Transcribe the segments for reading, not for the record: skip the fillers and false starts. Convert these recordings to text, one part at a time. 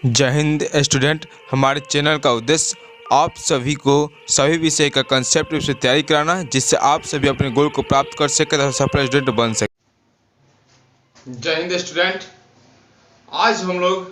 जय हिंद स्टूडेंट। हमारे चैनल का उद्देश्य आप सभी को सभी विषय का कंसेप्ट से तैयारी कराना है, जिससे आप सभी अपने गोल को प्राप्त कर सके तथा सफल स्टूडेंट बन सके। जय हिंद स्टूडेंट। आज हम लोग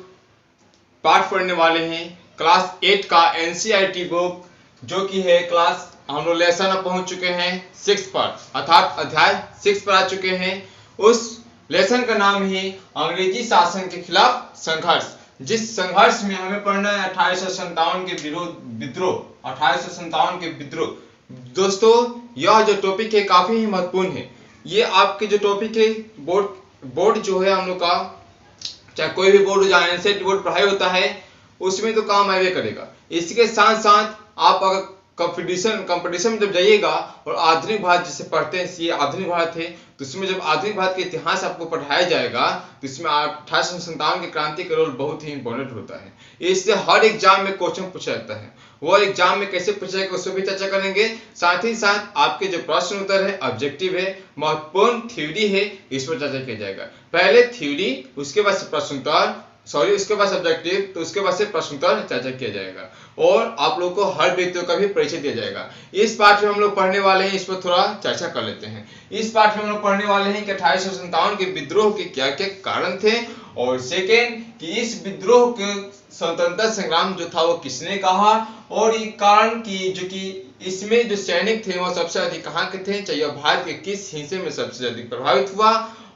पाठ पढ़ने वाले हैं क्लास 8 का एनसीईआरटी बुक, जो कि है क्लास हम लोग लेसन पहुंच चुके हैं 6 पर, अर्थात अध्याय 6 पर आ चुके हैं। उस लेसन का नाम है अंग्रेजी शासन के खिलाफ संघर्ष, जिस संघर्ष में हमें पढ़ना है 1857 के विद्रोह। 1857 के विद्रोह दोस्तों, यह जो टॉपिक है काफी ही महत्वपूर्ण है। ये आपके जो टॉपिक है बोर्ड जो है हम लोग का, चाहे कोई भी बोर्ड हो, चाहे एनसीईआरटी बोर्ड पढ़ाई होता है, उसमें तो काम आवे करेगा। इसके साथ साथ आप अगर कंपटीशन में जब जाइएगा और आधुनिक भारत जिसे पढ़ते हैं, ये आधुनिक भारत है, तो उसमें जब आधुनिक भारत के इतिहास आपको पढ़ाया जाएगा तो इसमें 1857 की क्रांति का रोल बहुत ही इंपॉर्टेंट होता है। इससे हर एग्जाम में क्वेश्चन पूछा जाता है। वो एग्जाम में कैसे पूछा जाएगा उस पर भी चर्चा करेंगे। साथ ही साथ आपके जो प्रश्न उत्तर है, ऑब्जेक्टिव है, महत्वपूर्ण थ्योरी है, इस पर चर्चा किया जाएगा। पहले थ्योरी, उसके बाद प्रश्न उत्तर, उसके बाद सब्जेक्टिव, तो उसके बाद से प्रश्न उत्तर चर्चा किया जाएगा और आप लोगों को हर व्यक्तियों का भी परिचय दिया जाएगा। इस पाठ में हम लोग पढ़ने वाले हैं, इस पर थोड़ा चर्चा कर लेते हैं। इस पाठ में हम लोग पढ़ने वाले हैं कि 1857 के विद्रोह के क्या क्या कारण थे, और सेकेंड कि इस विद्रोह के स्वतंत्रता संग्राम जो था वो किसने कहा, और ये कारण की जो कि इसमें जो सैनिक थे वो सबसे अधिक कहाँ के थे, चाहिए भारत के किस हिस्से में सबसे अधिक प्रभावित हुआ,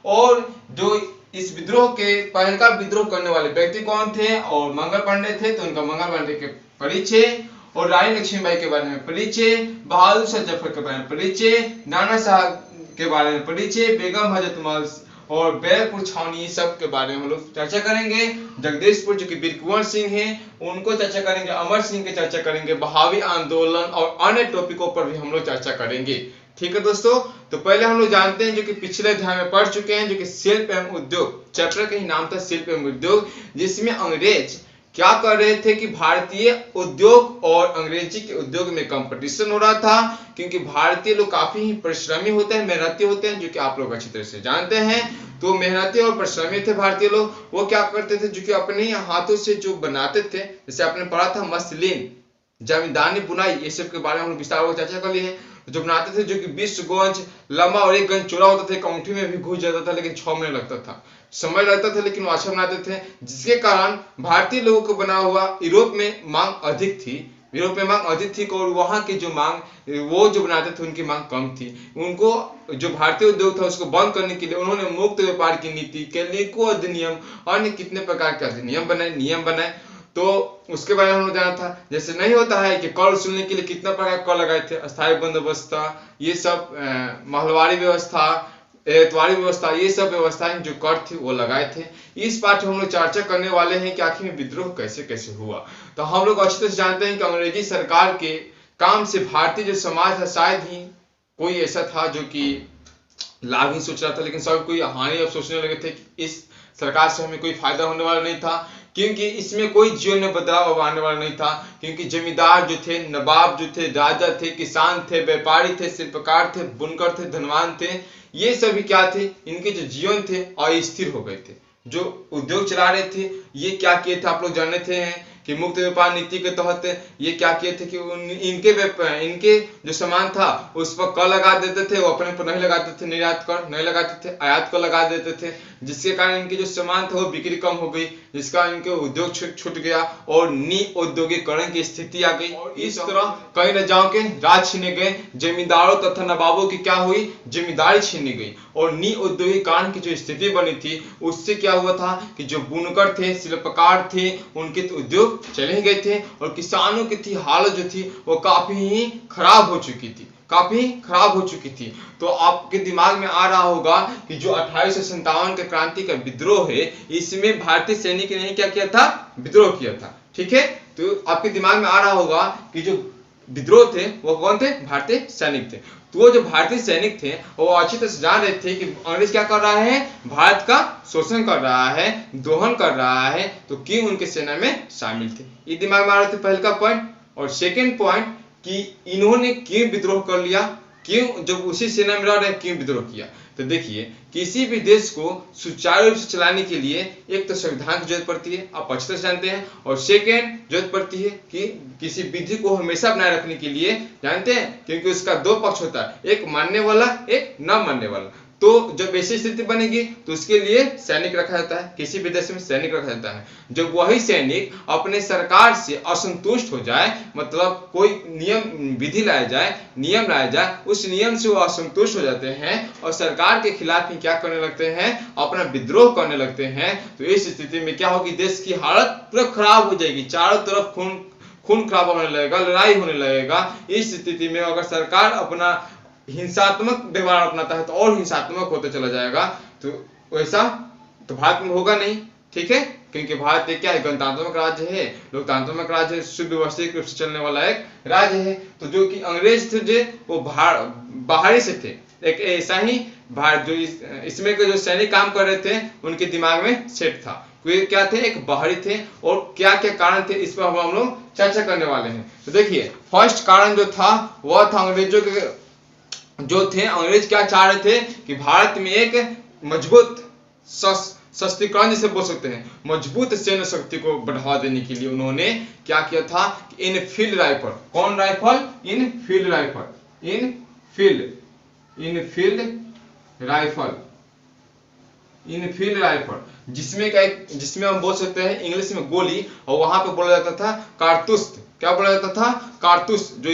और जो इस विद्रोह के पहले का विद्रोह करने वाले व्यक्ति कौन थे, और मंगल पांडे थे तो उनका मंगल पांडे के परिचय, और रानी लक्ष्मीबाई के बारे में परिचय, बहादुर शाह जफर के बारे में परिचय, नाना साहब के बारे में परिचय, बेगम हजरत महल और बैरकपुर छावनी सब के बारे में हम लोग चर्चा करेंगे। जगदीशपुर जो कि वीर कुंवर सिंह है उनको चर्चा करेंगे, अमर सिंह की चर्चा करेंगे, बहावी आंदोलन और अन्य टॉपिकों पर भी हम लोग चर्चा करेंगे। ठीक है दोस्तों, तो पहले हम लोग जानते हैं जो कि पिछले अध्याय में पढ़ चुके हैं, जो कि शिल्प एवं उद्योग, चैप्टर का ही नाम था शिल्प एवं उद्योग, जिसमें अंग्रेज क्या कर रहे थे कि भारतीय उद्योग और अंग्रेजी के उद्योग में कंपटीशन हो रहा था, क्योंकि भारतीय लोग काफी ही परिश्रमी होते हैं, मेहनती होते हैं, जो कि आप लोग अच्छी तरह से जानते हैं। तो मेहनती और परिश्रमी थे भारतीय लोग। वो क्या करते थे, जो कि अपने हाथों से जो बनाते थे, जैसे आपने पढ़ा था मसलिन, जमींदानी, बुनाई, ये सब के बारे में हम लोग विस्तार चर्चा कर लिए हैं। जो बनाते थे, जो कि 20 गंज लंबा और 1 गंज चौड़ा होता था, अंगूठी में भी घुस जाता था, लेकिन 6 महीने लगता था, समय लगता था, लेकिन वो अच्छा बनाते थे, जिसके कारण भारतीय लोगों को बना हुआ यूरोप में मांग अधिक थी। यूरोप में मांग अधिक थी और वहां की जो मांग, वो जो बनाते थे उनकी मांग कम थी। उनको जो भारतीय उद्योग था उसको बंद करने के लिए उन्होंने मुक्त व्यापार की नीति, कैलिको अधिनियम, अन्य कितने प्रकार के अधिनियम बनाए, नियम बनाए। तो उसके बारे में हम लोग जाना था। जैसे नहीं होता है कि कर वसूलने के लिए कितना प्रकार कर लगाए थे, अस्थायी बंदोबस्त, ये सब महलवारी व्यवस्था, एतवारी व्यवस्था, ये सब व्यवस्थाएं जो कर थी वो लगाए थे। इस पाठ में हम लोग चर्चा करने वाले हैं कि आखिर में विद्रोह कैसे कैसे हुआ। तो हम लोग अच्छी तरह से जानते हैं कि अंग्रेजी सरकार के काम से भारतीय जो समाज था, शायद ही कोई ऐसा था जो कि लाभ ही सोच रहा था, लेकिन सब कोई हानि अब सोचने लगे थे कि इस सरकार से हमें कोई फायदा होने वाला नहीं था, क्योंकि इसमें कोई जीवन में बदलाव आने वाला नहीं था। क्योंकि जमींदार जो थे, नवाब जो थे, राजा थे, किसान थे, व्यापारी थे, शिल्पकार थे, बुनकर थे, धनवान थे, ये सभी क्या थे, इनके जो जीवन थे अस्थिर हो गए थे। जो उद्योग चला रहे थे ये क्या किए थे, आप लोग जानते थे कि मुक्त व्यापार नीति के तहत ये क्या किए थे कि इनके जो सामान था उस पर कर लगा देते थे, वो अपने पर नहीं लगाते थे, निर्यात कर नहीं लगाते थे, आयात कर लगा देते थे, जिसके कारण इनके जो सामान था वो बिक्री कम हो गई, जिसका इनके उद्योग छूट गया और औद्योगिकरण की स्थिति आ गई। और इस तरह कई राजाओं के राज छीने गए, जमींदारों तथा नवाबों की क्या हुई, जमींदारी छीनी गई, और औद्योगिकरण की जो स्थिति बनी थी उससे क्या हुआ था कि जो बुनकर थे, शिल्पकार थे, उनके तो उद्योग चले गए थे, और किसानों की थी हालत जो थी वो काफी ही खराब हो चुकी थी, काफी खराब हो चुकी थी। तो आपके दिमाग में आ रहा होगा कि जो 1857 के क्रांति का विद्रोह है, इसमें भारतीय सैनिक ने क्या किया था, विद्रोह किया था। ठीक है, तो आपके दिमाग में आ रहा होगा कि जो विद्रोह थे वो कौन थे, भारतीय सैनिक थे। तो वो जो भारतीय सैनिक थे वो अच्छी तरह से जान रहे थे कि अंग्रेज क्या कर रहा है, भारत का शोषण कर रहा है, दोहन कर रहा है, तो क्यों उनके सेना में शामिल थे, ये दिमाग में आ रहे थे, पहले का पॉइंट। और सेकेंड पॉइंट कि इन्होंने क्यों विद्रोह कर लिया, क्यों, जब उसी सेना में रह रहे क्यों विद्रोह किया? तो देखिए, किसी भी देश को सुचारू रूप से चलाने के लिए एक तो संविधान की जरूरत पड़ती है, आप अच्छी तरह से जानते हैं, और सेकेंड जरूरत पड़ती है कि किसी विधि को हमेशा बनाए रखने के लिए, जानते हैं, क्योंकि उसका दो पक्ष होता है, एक मानने वाला, एक न मानने वाला। तो जब ऐसी स्थिति बनेगी तो उसके लिए सैनिक रखा जाता है, किसी भी देश में सैनिक रखा जाता है। जब वही सैनिक अपने सरकार से असंतुष्ट हो जाए, मतलब कोई नियम विधि लाया जाए, नियम लाया जाए, उस नियम से वो असंतुष्ट हो जाते हैं और सरकार के खिलाफ ही क्या करने लगते हैं, अपना विद्रोह करने लगते हैं। तो इस स्थिति में क्या होगी, देश की हालत पूरा खराब हो जाएगी, चारों तरफ खून खराब होने लगेगा, लड़ाई होने लगेगा। इस स्थिति में अगर सरकार अपना हिंसात्मक व्यवहार अपनाता है तो और हिंसात्मक होते चला जाएगा। तो वैसा तो भारत में होगा नहीं, ठीक है, क्योंकि भारत एक क्या है, गणतांत्रिक राज्य है, लोकतांत्रिक राज्य है, सुव्यवस्थित रूप से चलने वाला एक राज्य है। तो जो कि अंग्रेज थे वो बाहरी से थे, एक ऐसा ही भारत जो इसमें के जो सैनिक काम कर रहे थे उनके दिमाग में सेट था, क्या थे, एक बाहरी थे। और क्या क्या कारण थे इस पर हम लोग चर्चा करने वाले हैं। तो देखिए, फर्स्ट कारण जो था वह था अंग्रेजों के जो थे, अंग्रेज क्या चाह रहे थे कि भारत में एक मजबूत शस्त्रीकरण जिसे बोल सकते हैं, मजबूत सैन्य शक्ति को बढ़ावा देने के लिए उन्होंने क्या किया था, इनफील्ड राइफल, कौन rifle, Enfield rifle, Enfield rifle, जिसमें हम बोल सकते हैं इंग्लिश में गोली, और वहां पे बोला जाता था कारतूस। क्या बोला जाता था, कारतूस। जो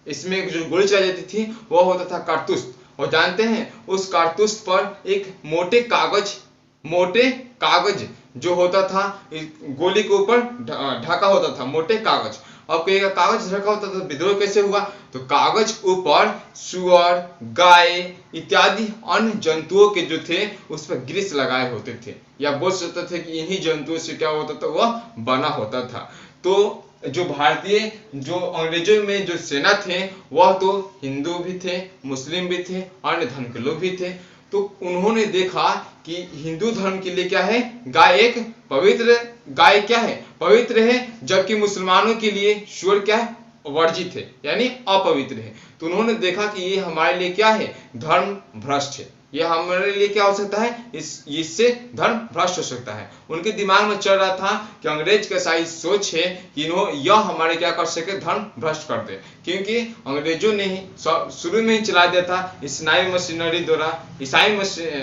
इसमें जो गोली चलाई जाती थी वह होता था कारतूस। और जानते हैं उस कारतूस पर एक मोटे कागज जो होता था, गोली के ऊपर ढका होता था, मोटे कागज। अब कहेगा कागज ढका होता था, विद्रोह कैसे हुआ? तो कागज ऊपर सुअर, गाय इत्यादि अन्य जंतुओं के जो थे उस पर ग्रीस लगाए होते थे, या बोल सकते थे कि इन्हीं जंतुओं से क्या होता था, वह बना होता था। तो जो भारतीय, जो अंग्रेजों में जो सेना थे वह तो हिंदू भी थे, मुस्लिम भी थे, अन्य धर्म के लोग भी थे। तो उन्होंने देखा कि हिंदू धर्म के लिए क्या है, गाय एक पवित्र, गाय क्या है, पवित्र है, जबकि मुसलमानों के लिए सूअर क्या है, वर्जित है, यानी अपवित्र है। तो उन्होंने देखा कि ये हमारे लिए क्या है, धर्म भ्रष्ट है, यह हमारे लिए क्या हो सकता है, इससे धर्म भ्रष्ट हो सकता है। उनके दिमाग में चल रहा था कि अंग्रेज का ऐसा सोच है कि यह हमारे क्या कर सके, धर्म भ्रष्ट कर दे, क्योंकि अंग्रेजों ने ही शुरू में ही चला दिया था ईसाई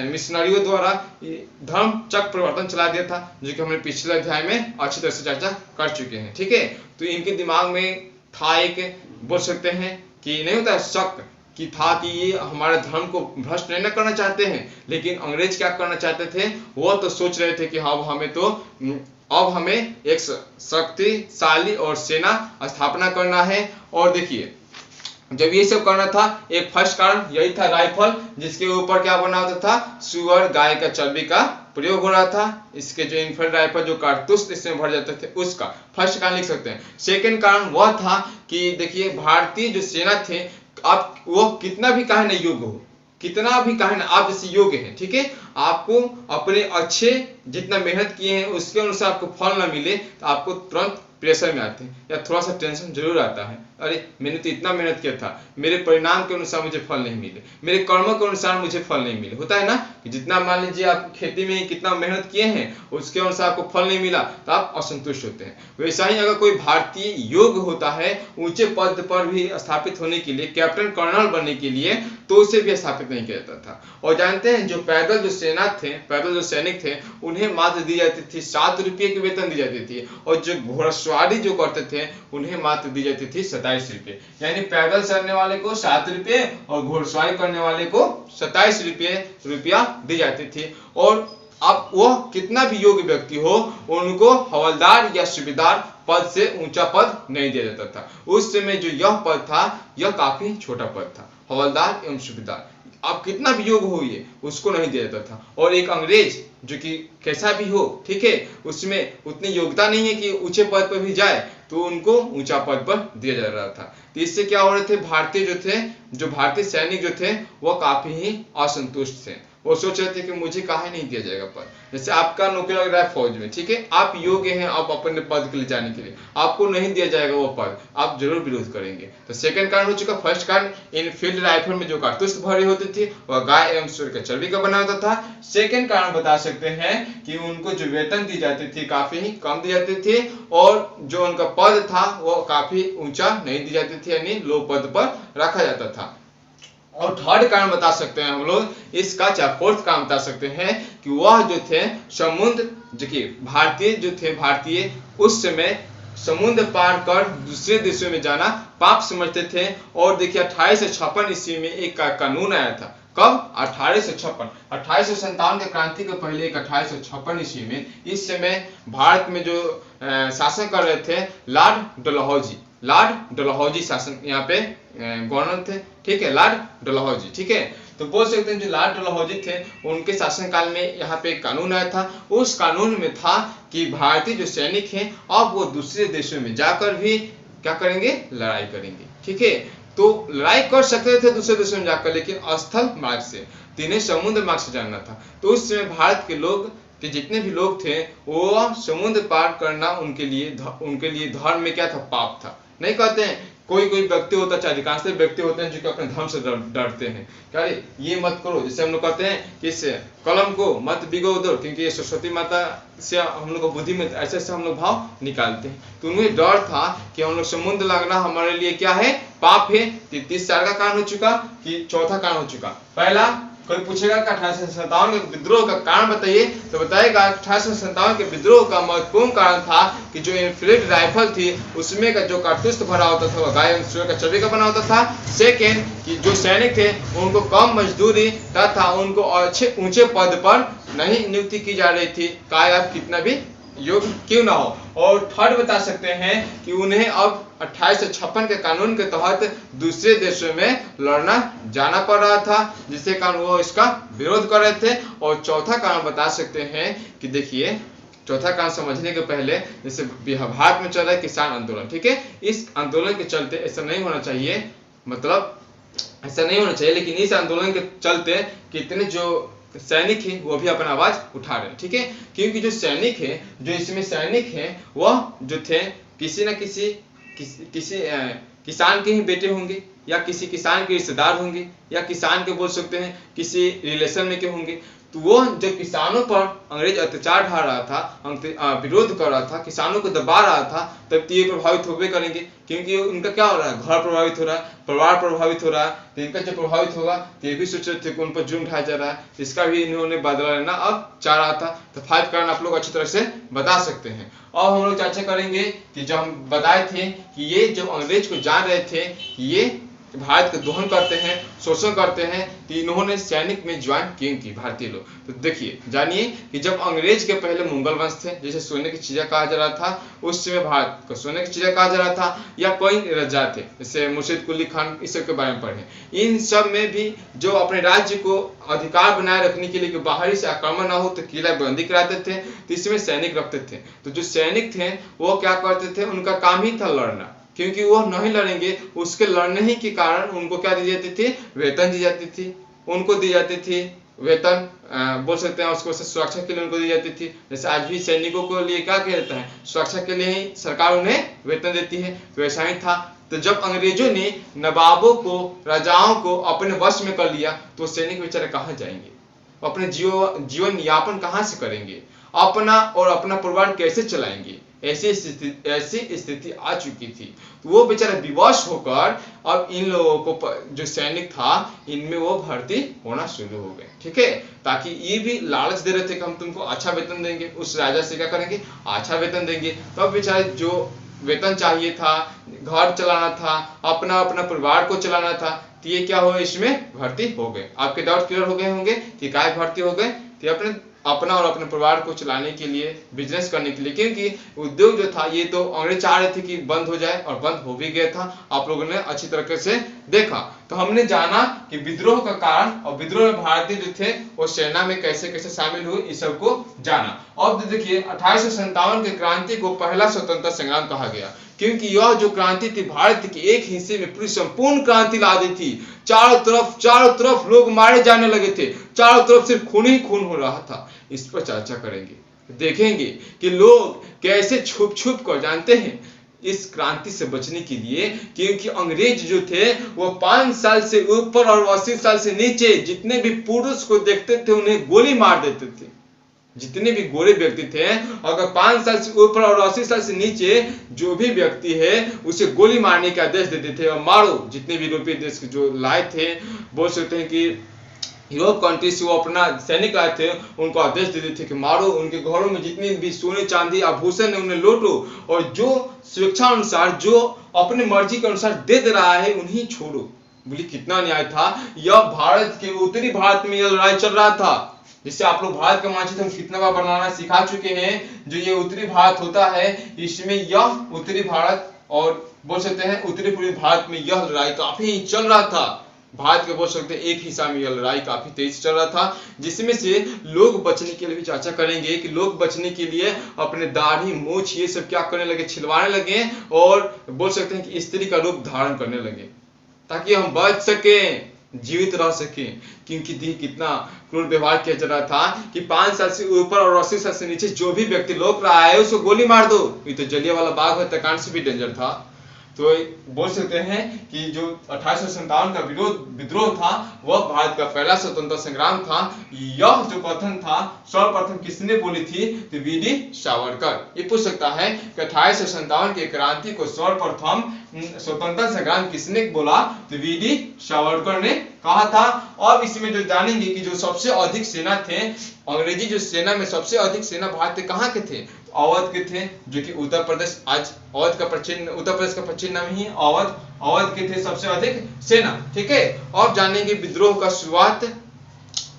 मिशनरियों द्वारा धर्म चक्र परिवर्तन चला दिया था, जो कि हमने पिछले अध्याय में अच्छी तरह से चर्चा कर चुके हैं, ठीक है। तो इनके दिमाग में था एक, बोल सकते हैं कि नहीं होता शक कि था कि ये हमारे धर्म को भ्रष्ट नहीं करना चाहते हैं, लेकिन अंग्रेज क्या करना चाहते थे, वो तो सोच रहे थे कि अब हमें एक शक्तिशाली और सेना स्थापना करना है। और देखिए, जब ये सब करना था, एक फर्स्ट कारण यही था, राइफल, जिसके ऊपर क्या बना होता था, सुअर, गाय का चर्बी का प्रयोग हो रहा था। इसके जो इनफील्ड राइफल जो कारतूस इसमें भर जाते थे, उसका फर्स्ट कारण लिख सकते हैं। सेकंड कारण वह था कि देखिए, भारतीय जो सेना थे, आप वो कितना भी काहे न योग्य हो, कितना भी काहे न आप जैसे योग्य हैं, ठीक है, आपको अपने अच्छे जितना मेहनत किए हैं उसके अनुसार आपको फल ना मिले तो आपको तुरंत प्रेशर में आते हैं, या थोड़ा सा टेंशन जरूर आता है, अरे मैंने तो इतना मेहनत किया था, मेरे परिणाम के अनुसार मुझे फल नहीं मिले, मेरे कर्मों के अनुसार मुझे फल नहीं मिले। होता है ना कि जितना मान लीजिए आप खेती में कितना मेहनत किए हैं उसके अनुसार आपको फल नहीं मिला तो आप असंतुष्ट होते हैं। वैसा ही अगर कोई भारतीय योग्य होता है ऊंचे पद पर भी स्थापित होने के लिए, कैप्टन कर्नल बनने के लिए, तो उसे भी स्थापित नहीं किया जाता था। और जानते हैं जो पैदल जो सेना थे, पैदल जो सैनिक थे, उन्हें मात्र दी जाती थी 7 रुपये की वेतन दी जाती थी, और जो घोड़सवारी जो करते थे उन्हें मात्र दी जाती थी 27 रुपये। यानी पैदल चलने वाले को 7 रुपये और घोड़सवारी करने वाले को 27 रुपया दी जाती थी। और अब वह कितना भी योग्य व्यक्ति हो, उनको हवलदार या सूबेदार पद से ऊंचा पद नहीं दिया जाता था। उस समय जो यह पद था यह काफी छोटा पद था, हवलदार एवं सूबेदार। आप कितना भी योग्य हो ये उसको नहीं दिया जाता था। और एक अंग्रेज जो कि कैसा भी हो, ठीक है, उसमें उतनी योग्यता नहीं है कि ऊंचे पद पर भी जाए, तो उनको ऊंचा पद पर दिया जा रहा था। तो इससे क्या हो रहे थे, भारतीय सैनिक जो थे वह काफी ही असंतुष्ट थे। वो सोच रहे थे कि मुझे काहे नहीं दिया जाएगा पद। जैसे आपका नौकरी लग रहा है फौज में, ठीक है, आप योग्य हैं आप अपने पद के लिए जाने के लिए, आपको नहीं दिया जाएगा वो पद, आप जरूर विरोध करेंगे। तो सेकंड कारण हो चुका। फर्स्ट कारण, इन फील्ड राइफल में जो कारतूस भरे होते थे वह गाय एवं सूअर के चर्बी का बना होता था। सेकंड कारण बता सकते हैं कि उनको जो वेतन दी जाती थी काफी ही कम दी जाती थी, और जो उनका पद था वो काफी ऊंचा नहीं दी जाती थी, यानी लो पद पर रखा जाता था। और थर्ड कारण बता सकते हैं हम लोग इसका, चाहे फोर्थ कारण बता सकते हैं कि वह जो थे समुद्र, देखिए भारतीय जो थे, भारतीय उस समय समुद्र पार कर दूसरे देशों में जाना पाप समझते थे। और देखिए 1856 ईस्वी में एक कानून आया था। कब? 1856। 1857 के क्रांति के पहले एक 1856 ईस्वी में, इस समय भारत में जो शासन कर रहे थे लॉर्ड डलहौजी शासन यहाँ पे गवर्नर थे, ठीक है, लॉर्ड डलहौजी, ठीक है। तो बोल सकते हैं जो लॉर्ड डलहौजी थे उनके शासनकाल में यहाँ पे एक कानून आया था। उस कानून में था कि भारतीय जो सैनिक हैं अब वो दूसरे देशों में जाकर भी क्या करेंगे? लड़ाई करेंगे, ठीक है। तो लड़ाई कर सकते थे दूसरे देशों में जाकर, लेकिन स्थल मार्ग से, इन्हें समुद्र मार्ग से जाना था। तो उस समय भारत के लोग कि जितने भी लोग थे वो समुद्र पार करना उनके लिए धर्म में क्या था? पाप था। नहीं कहते हैं, कोई व्यक्ति होता है, चाहे अधिकांश व्यक्ति होते हैं जो कि अपने धर्म से डरते हैं, क्या ये मत करो, जैसे हम लोग कहते हैं कि इस कलम को मत भिगो दो, क्योंकि ये सरस्वती माता से हम लोग को बुद्धि में ऐसे हम लोग भाव निकालते हैं। तो उन्हें डर था कि हम लोग समुद्र लगना हमारे लिए क्या है? पाप है। 33 का कारण हो चुका कि चौथा कारण हो चुका। पहला, कोई पूछेगा कि 1857 के विद्रोह का कारण बताइए, तो बताएगा 1857 के विद्रोह का महत्वपूर्ण कारण था कि जो इनफील्ड राइफल थी उसमें का जो कारतूस भरा होता था वह गाय एवं सूअर का चर्बी का बना होता था। सेकेंड, कि जो सैनिक थे उनको कम मजदूरी तथा उनको अच्छे ऊंचे पद पर नहीं नियुक्ति की जा रही थी, चाहे आप कितना भी योग्य क्यों ना हो। और थर्ड बता सकते हैं कि उन्हें अब 1856 के कानून के तहत दूसरे देशों में लड़ना जाना पड़ रहा था, जिससे कारण वो इसका विरोध कर रहे थे। और चौथा कारण बता सकते हैं कि देखिए, चौथा कारण समझने के पहले, जैसे भारत में चल रहा है किसान आंदोलन, ठीक है, इस आंदोलन के चलते ऐसा नहीं होना चाहिए, मतलब ऐसा नहीं होना चाहिए, लेकिन इस आंदोलन के चलते कितने जो सैनिक हैं वो भी अपना आवाज उठा रहे हैं, ठीक है। क्योंकि जो सैनिक है, जो इसमें सैनिक हैं वह जो थे किसी न किसी किसान के ही बेटे होंगे, या किसी किसान के रिश्तेदार होंगे, या किसान के बोल सकते हैं किसी रिलेशन में के होंगे। तो वो जब किसानों पर अंग्रेज अत्याचार ढा रहा था, विरोध कर रहा था, किसानों को दबा रहा था, तब ये प्रभावित होबे करेंगे, क्योंकि उनका क्या हो रहा है? घर प्रभावित हो रहा है, परिवार प्रभावित हो रहा है। तो इनका जब प्रभावित होगा तो ये भी सोच रहे थे कि उन पर जुर्म ढाया जा रहा है, इसका भी इन्होंने बदला लेना अब चाह रहा था। तो 5 कारण आप लोग अच्छी तरह से बता सकते हैं। अब हम लोग चर्चा करेंगे कि जब हम बताए थे कि ये जब अंग्रेज को जान रहे थे कि ये भारत का दोहन करते हैं, शोषण करते हैं, तो इन्होंने सैनिक में ज्वाइन क्यों की भारतीय लोग? तो देखिए, जानिए कि जब अंग्रेज के पहले मुगल वंश थे, जैसे सोने की चिड़िया कहा जा रहा था, उस समय भारत को सोने की चिड़िया कहा जा रहा था, या कोई राजा थे जैसे मुर्शिद कुली खान, इस सब के बारे में पढ़े। इन सब में भी जो अपने राज्य को अधिकार बनाए रखने के लिए कि बाहरी से आक्रमण ना हो तो किला बंदी कराते थे, तो इसमें सैनिक रखते थे। तो जो सैनिक थे वो क्या करते थे? उनका काम ही था लड़ना, क्योंकि वो नहीं लड़ेंगे, उसके लड़ने ही के कारण उनको क्या दी जाती थी? वेतन दी जाती थी, उनको दी जाती थी वेतन, बोल सकते हैं उसको सुरक्षा के लिए उनको दी जाती थी। जैसे आज भी सैनिकों को लिए क्या किया जाता है? सुरक्षा के लिए ही सरकार उन्हें वेतन देती है, वैसा ही था। तो जब अंग्रेजों ने नवाबों को, राजाओं को अपने वश में कर लिया, तो सैनिक बेचारे कहाँ जाएंगे? अपने जीवन यापन कहाँ से करेंगे? अपना और अपना परिवार कैसे चलाएंगे? ऐसी स्थिति आ चुकी थी। तो वो बेचारे विवश होकर अब इन लोगों को, जो सैनिक था, इनमें वो भर्ती होना शुरू हो गए, ठीक है। ताकि ये भी लालच दे रहे थे कि हम तुमको अच्छा वेतन देंगे, उस राजा से क्या करेंगे? अच्छा वेतन देंगे। तब तो बेचारे जो वेतन चाहिए था, घर चलाना था, अपना परिवार को चलाना था, तो ये क्या हुआ? इसमें भर्ती हो गए। आपके डाउट क्लियर हो गए होंगे कि काय भर्ती हो गए? तो अपना और अपने परिवार को चलाने के लिए, बिजनेस करने के लिए, क्योंकि उद्योग जो था ये तो अंग्रेज चाह रहे थे कि बंद हो जाए, और बंद हो भी गया था। आप लोगों ने अच्छी तरीके से देखा। तो हमने जाना कि विद्रोह का कारण, और विद्रोह में भारतीय जो थे वो सेना में कैसे कैसे शामिल हुए, इस सबको जाना। अब देखिए 1857 के क्रांति को पहला स्वतंत्रता संग्राम कहा गया, क्योंकि यह जो क्रांति थी भारत के एक हिस्से में पूरी संपूर्ण क्रांति ला दी थी। चारों तरफ लोग मारे जाने लगे थे, चारों तरफ सिर्फ खून ही खून हो रहा था। इस पर चर्चा करेंगे, देखेंगे कि लोग कैसे छुप छुप कर, जानते हैं, इस क्रांति से बचने के लिए, क्योंकि अंग्रेज जो थे वो 5 साल से ऊपर और 80 साल से नीचे जितने भी पुरुष को देखते थे उन्हें गोली मार देते थे। जितने भी गोरे व्यक्ति थे, अगर 5 साल से ऊपर और 80 साल से नीचे जो भी व्यक्ति है उसे गोली मारने का आदेश देते थे और मारो। जितने भी यूरोपीय देश जो लाए थे, बोल सकते हैं कि यूरोप कंट्री से वो अपना सैनिक लाए थे, उनको आदेश देते थे कि मारो। उनके घरों में जितनी भी सोने चांदी आभूषण है उन्हें लूटो, और जो स्वेच्छा अनुसार, जो अपनी मर्जी के अनुसार दे रहा है उन्हें छोड़ो। बोली कितना न्याय था। यह भारत के उत्तरी भारत में यह लड़ाई चल रहा था, जिससे आप लोग भारत का मानचित्र हम कितना बार बनाना सिखा चुके हैं। जो ये उत्तरी भारत होता है, इसमें यह उत्तरी भारत, और बोल सकते हैं उत्तरी पूर्वी भारत में यह लड़ाई काफी चल रहा था। भारत के बोल सकते हैं एक हिस्सा में यह लड़ाई काफी तेज चल रहा था, जिसमें से लोग बचने के लिए भी चर्चा करेंगे कि लोग बचने के लिए अपने दाढ़ी मूछ ये सब क्या करने लगे, छिलवाने लगे, और बोल सकते हैं कि स्त्री का रूप धारण करने लगे ताकि हम बच सकें, जीवित रह सके। क्योंकि कितना क्रूर व्यवहार किया जा रहा था कि 5 साल से ऊपर और 80 साल से नीचे जो भी व्यक्ति लोग रहा है उसको गोली मार दो। ये तो जलियांवाला बाग हत्याकांड से भी डेंजर था। तो बोल सकते हैं कि जो 1857 का विद्रोह था वह भारत का पहला स्वतंत्रता संग्राम था। यह जो कथन था सर्वप्रथम किसने बोली थी, तो वीडी सावरकर। ये पूछ सकता है कि 1857 की क्रांति को सर्वप्रथम स्वतंत्रता संग्राम किसने बोला, तो वीडी सावरकर ने कहा था। और इसमें जो जानेंगे कि जो सबसे अधिक सेना थे, अंग्रेजी जो सेना में सबसे अधिक सेना भारत के कहाँ के थे, अवध के थे, जो कि उत्तर प्रदेश, आज अवध का पश्चिम, उत्तर प्रदेश का पश्चिम नाम ही अवध के थे सबसे अधिक सेना। ठीक है। अब जानेंगे विद्रोह का शुरुआत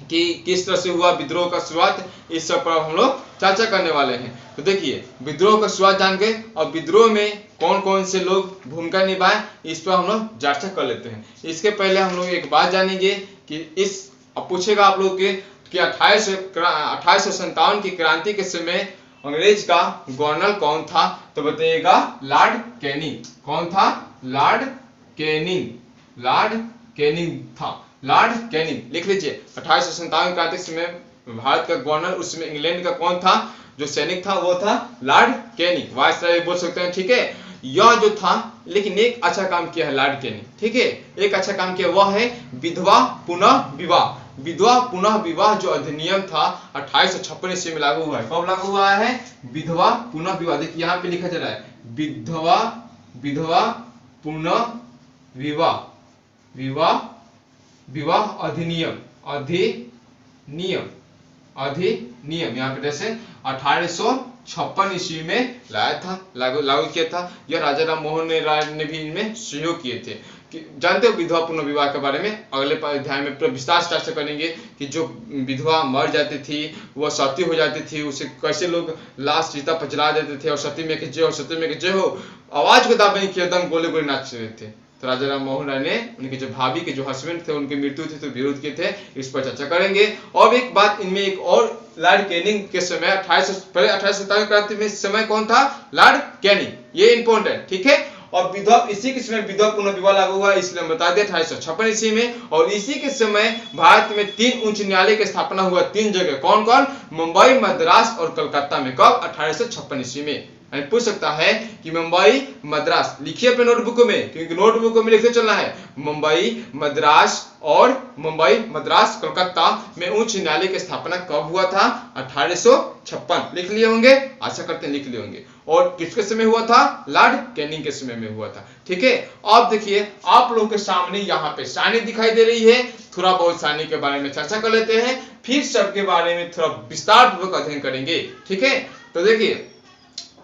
कि किस तरह से हुआ विद्रोह का शुरुआत, इस सब पर हम लोग चर्चा करने वाले हैं। तो देखिए विद्रोह का शुरुआत जान गए, और विद्रोह में कौन कौन से लोग भूमिका निभाए इस पर हम लोग चर्चा कर लेते हैं। इसके पहले हम लोग एक बात जानेंगे कि इस, अब पूछेगा आप लोग के कि 1857 की क्रांति के समय अंग्रेज का गवर्नर कौन था, तो बताइएगा लॉर्ड कैनिंग। कौन था, लॉर्ड कैनिंग। लॉर्ड कैनिंग था, लॉर्ड कैनिंग लिख लीजिए। 1857 क्रांति के समय भारत का गवर्नर उस समय इंग्लैंड का कौन था, जो सैनिक था वो था लॉर्ड कैनिंग, वायसराय बोल सकते हैं। ठीक है। यह जो था, लेकिन एक अच्छा काम किया है लॉर्ड कैनिंग। ठीक है, एक अच्छा काम किया, वह है विधवा पुनः विवाह। विधवा पुनः विवाह जो अधिनियम था 1856 ईस्वी में लागू हुआ है। कब लागू हुआ है, विधवा पुनः विवाह। देखिए यहाँ पे लिखा जा रहा है विधवा पुनः विवाह अधिनियम यहाँ पे जैसे 1856 ईस्वी में लाया था, लागू किया था। यह राजा राम मोहन राय ने भी इनमें सहयोग किए थे। जानते हो विधवा पुनः विवाह के बारे में अगले अध्याय में पूरा विस्तार से चर्चा करेंगे कि जो विधवा मर जाती थी, वह सती हो जाती थी, उसे कैसे लोग लाश चिता पर जला देते थे, और सती में के जय हो, सती में के जय हो, आवाज को दाबे नहीं किया, एकदम गोले गोले नाच रहे थे। तो राजा राम मोहन राय ने उनके जो भाभी के जो हस्बैंड थे उनकी मृत्यु थी तो विरोध किए थे। इस पर चर्चा करेंगे। और एक बात, इनमें एक और, लॉर्ड कैनिंग के समय 1857 क्रांति में समय कौन था, लॉर्ड कैनिंग। ये इंपॉर्टेंट है। ठीक है। और विधवा, इसी के समय विधवा पुनः विवाह लागू हुआ, इसलिए बता दिया 1856 ईस्वी में। और इसी के समय भारत में 3 उच्च न्यायालय की स्थापना हुआ, 3 जगह। कौन कौन, मुंबई, मद्रास और कलकत्ता में। कब, 1856 ईस्वी में। पूछ सकता है कि मुंबई मद्रास, लिखिए अपने नोटबुक में, क्योंकि नोटबुक में लिखते चलना है। मुंबई मद्रास कलकत्ता में उच्च न्यायालय की स्थापना कब हुआ था, 1856। लिख लिए होंगे, आशा करते हैं लिख लिए होंगे। और किसके समय हुआ था, लॉर्ड कैनिंग के समय में हुआ था। ठीक है। अब देखिए आप लोगों के सामने यहाँ पे सारणी दिखाई दे रही है, थोड़ा बहुत सारणी के बारे में चर्चा कर लेते हैं, फिर सबके बारे में थोड़ा विस्तार पूर्वक अध्ययन करेंगे। ठीक है। तो देखिए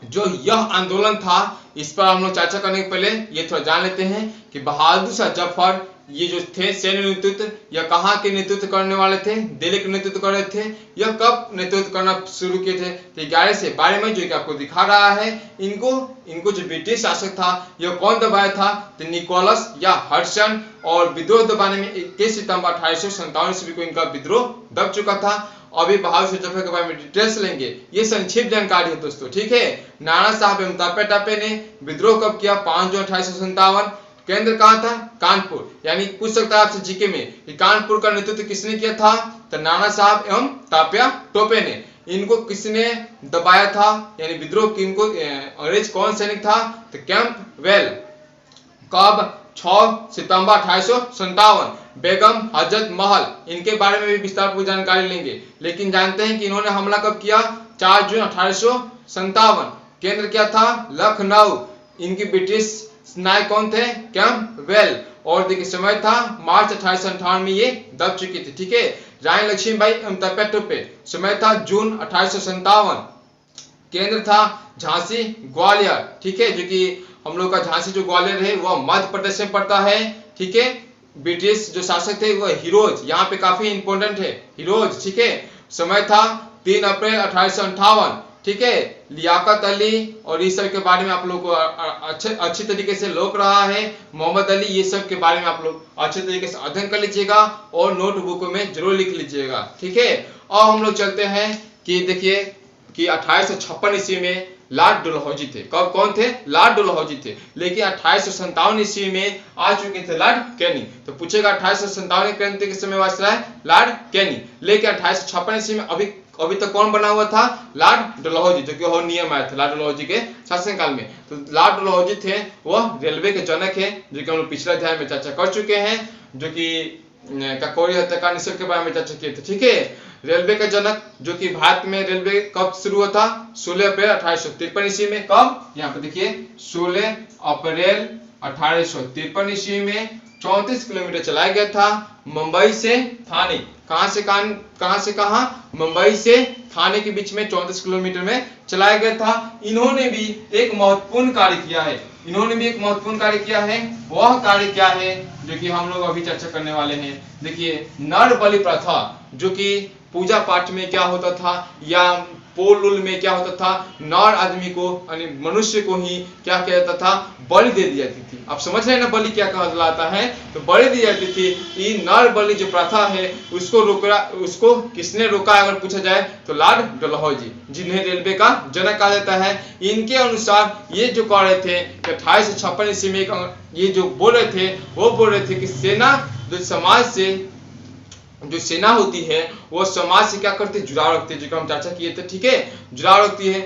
जो यह आंदोलन था, इस पर हम लोग चर्चा करने के पहले ये थोड़ा जान लेते हैं कि बहादुर शाह जफर ये जो थे सैन्य नेतृत्व, यह कहाँ के नेतृत्व करने वाले थे, दिल्ली के नेतृत्व कर रहे थे। यह कब नेतृत्व करना शुरू किए थे, तो 11 से 12 मई, जो कि आपको दिखा रहा है। इनको जो ब्रिटिश शासक था यह कौन दबाया था, तो निकोलस या हडसन। और विद्रोह दबाने में 21 सितंबर 1857 ईस्वी को इनका विद्रोह दब चुका था। अभी बहादुर शाह जफर के बारे में डिटेल्स लेंगे। ये संक्षिप्त जानकारी है दोस्तों, ठीक है। नाना साहब एवं तात्या टोपे ने विद्रोह कब किया? 5 जून 1857। केंद्र कहाँ था? कानपुर। यानी पूछ सकता है आपसे जीके में कि कानपुर का नेतृत्व किसने किया था? तो नाना साहब एवं तात्या टोपे ने। इनको किसने दबाया था? यानी विद्रोह किनको, अंग्रेज कौन सैनिक था? तो कैंपबेल। कब? 6 सितंबर 1857। बेगम हजरत महल, इनके बारे में भी विस्तार पूर्वक जानकारी लेंगे। लेकिन जानते हैं कि इन्होंने हमला कब किया? 4 जून 1857। केंद्र क्या था? लखनऊ। इनकी ब्रिटिश नायक कौन थे? कैंपबेल। और देखिए समय था मार्च 1858 में ये दब चुकी थी, ठीक है। रानी लक्ष्मीबाई एवं तात्या टोपे, समय था जून 1857। केंद्र था झांसी ग्वालियर, ठीक है, जो कि हम लोग का झांसी जो ग्वालियर है वह मध्य प्रदेश में पड़ता है, ठीक है। ब्रिटिश जो शासक थे वह हिरोज, यहाँ पे काफी इंपॉर्टेंट है हिरोज, ठीक है। समय था 3 अप्रैल 1858, ठीक है। लियाकत अली और इस सब के बारे में आप लोग को अच्छे तरीके से लोक रहा है, मोहम्मद अली, ये सब के बारे में आप लोग अच्छे तरीके से अध्ययन कर लीजिएगा और नोटबुक में जरूर लिख लीजिएगा, ठीक है। और हम लोग चलते हैं कि देखिए कि 1856 ईस्वी में लॉर्ड डलहौजी थे। कब? कौन थे? लॉर्ड डलहौजी थे। लेकिन 1857 ईस्वी में आ चुके थे लॉर्ड कैनी। तो पूछेगा 1857 क्रांति के समय वायसराय लॉर्ड कैनी। लेकिन 1856 ईस्वी में अभी तक कौन बना हुआ था? लॉर्ड डलहौजी, जो कि और नियम आया था लॉर्ड डलहौजी के शासनकाल में। तो लॉर्ड डलहौजी थे, वह रेलवे के जनक है, जो कि हम लोग पिछले अध्याय में चर्चा कर चुके हैं, जो कि काकोरी हत्याकांड सब के बारे में चर्चा किए थे, ठीक है। रेलवे का जनक, जो कि भारत में रेलवे कब शुरू हुआ था? 16 अप्रैल 1853 ईस्वी में। कब? यहाँ पे देखिए 16 अप्रैल 1853 ईस्वी में 34 किलोमीटर चलाया गया था मुंबई से थाने। कहां से कहां? मुंबई से थाने के बीच में 34 किलोमीटर में चलाया गया था। इन्होंने भी एक महत्वपूर्ण कार्य किया है। वह कार्य क्या है जो कि हम लोग अभी चर्चा करने वाले हैं। देखिए नर बलि प्रथा, जो कि पूजा पाठ में क्या होता था या पोल उल में क्या होता था, नर आदमी को यानी मनुष्य को ही क्या किया जाता था? बलि दे दी जाती थी। आप समझ रहे हैं ना बलि क्या कहलाता है? तो बलि दी जाती थी। ये नर बलि जो प्रथा है उसको किसने रोका अगर पूछा जाए तो लॉर्ड डलहौजी, जिन्हें रेलवे का जनक कहा जाता है। इनके अनुसार ये जो कह रहे थे कि 1856 ईस्वी में ये जो बोल रहे थे कि सेना जो समाज से जो सेना होती है वो समाज से क्या करती है? जुड़ाव रखती है, जो कि हम चर्चा किए थे, ठीक है। जुड़ाव रखती है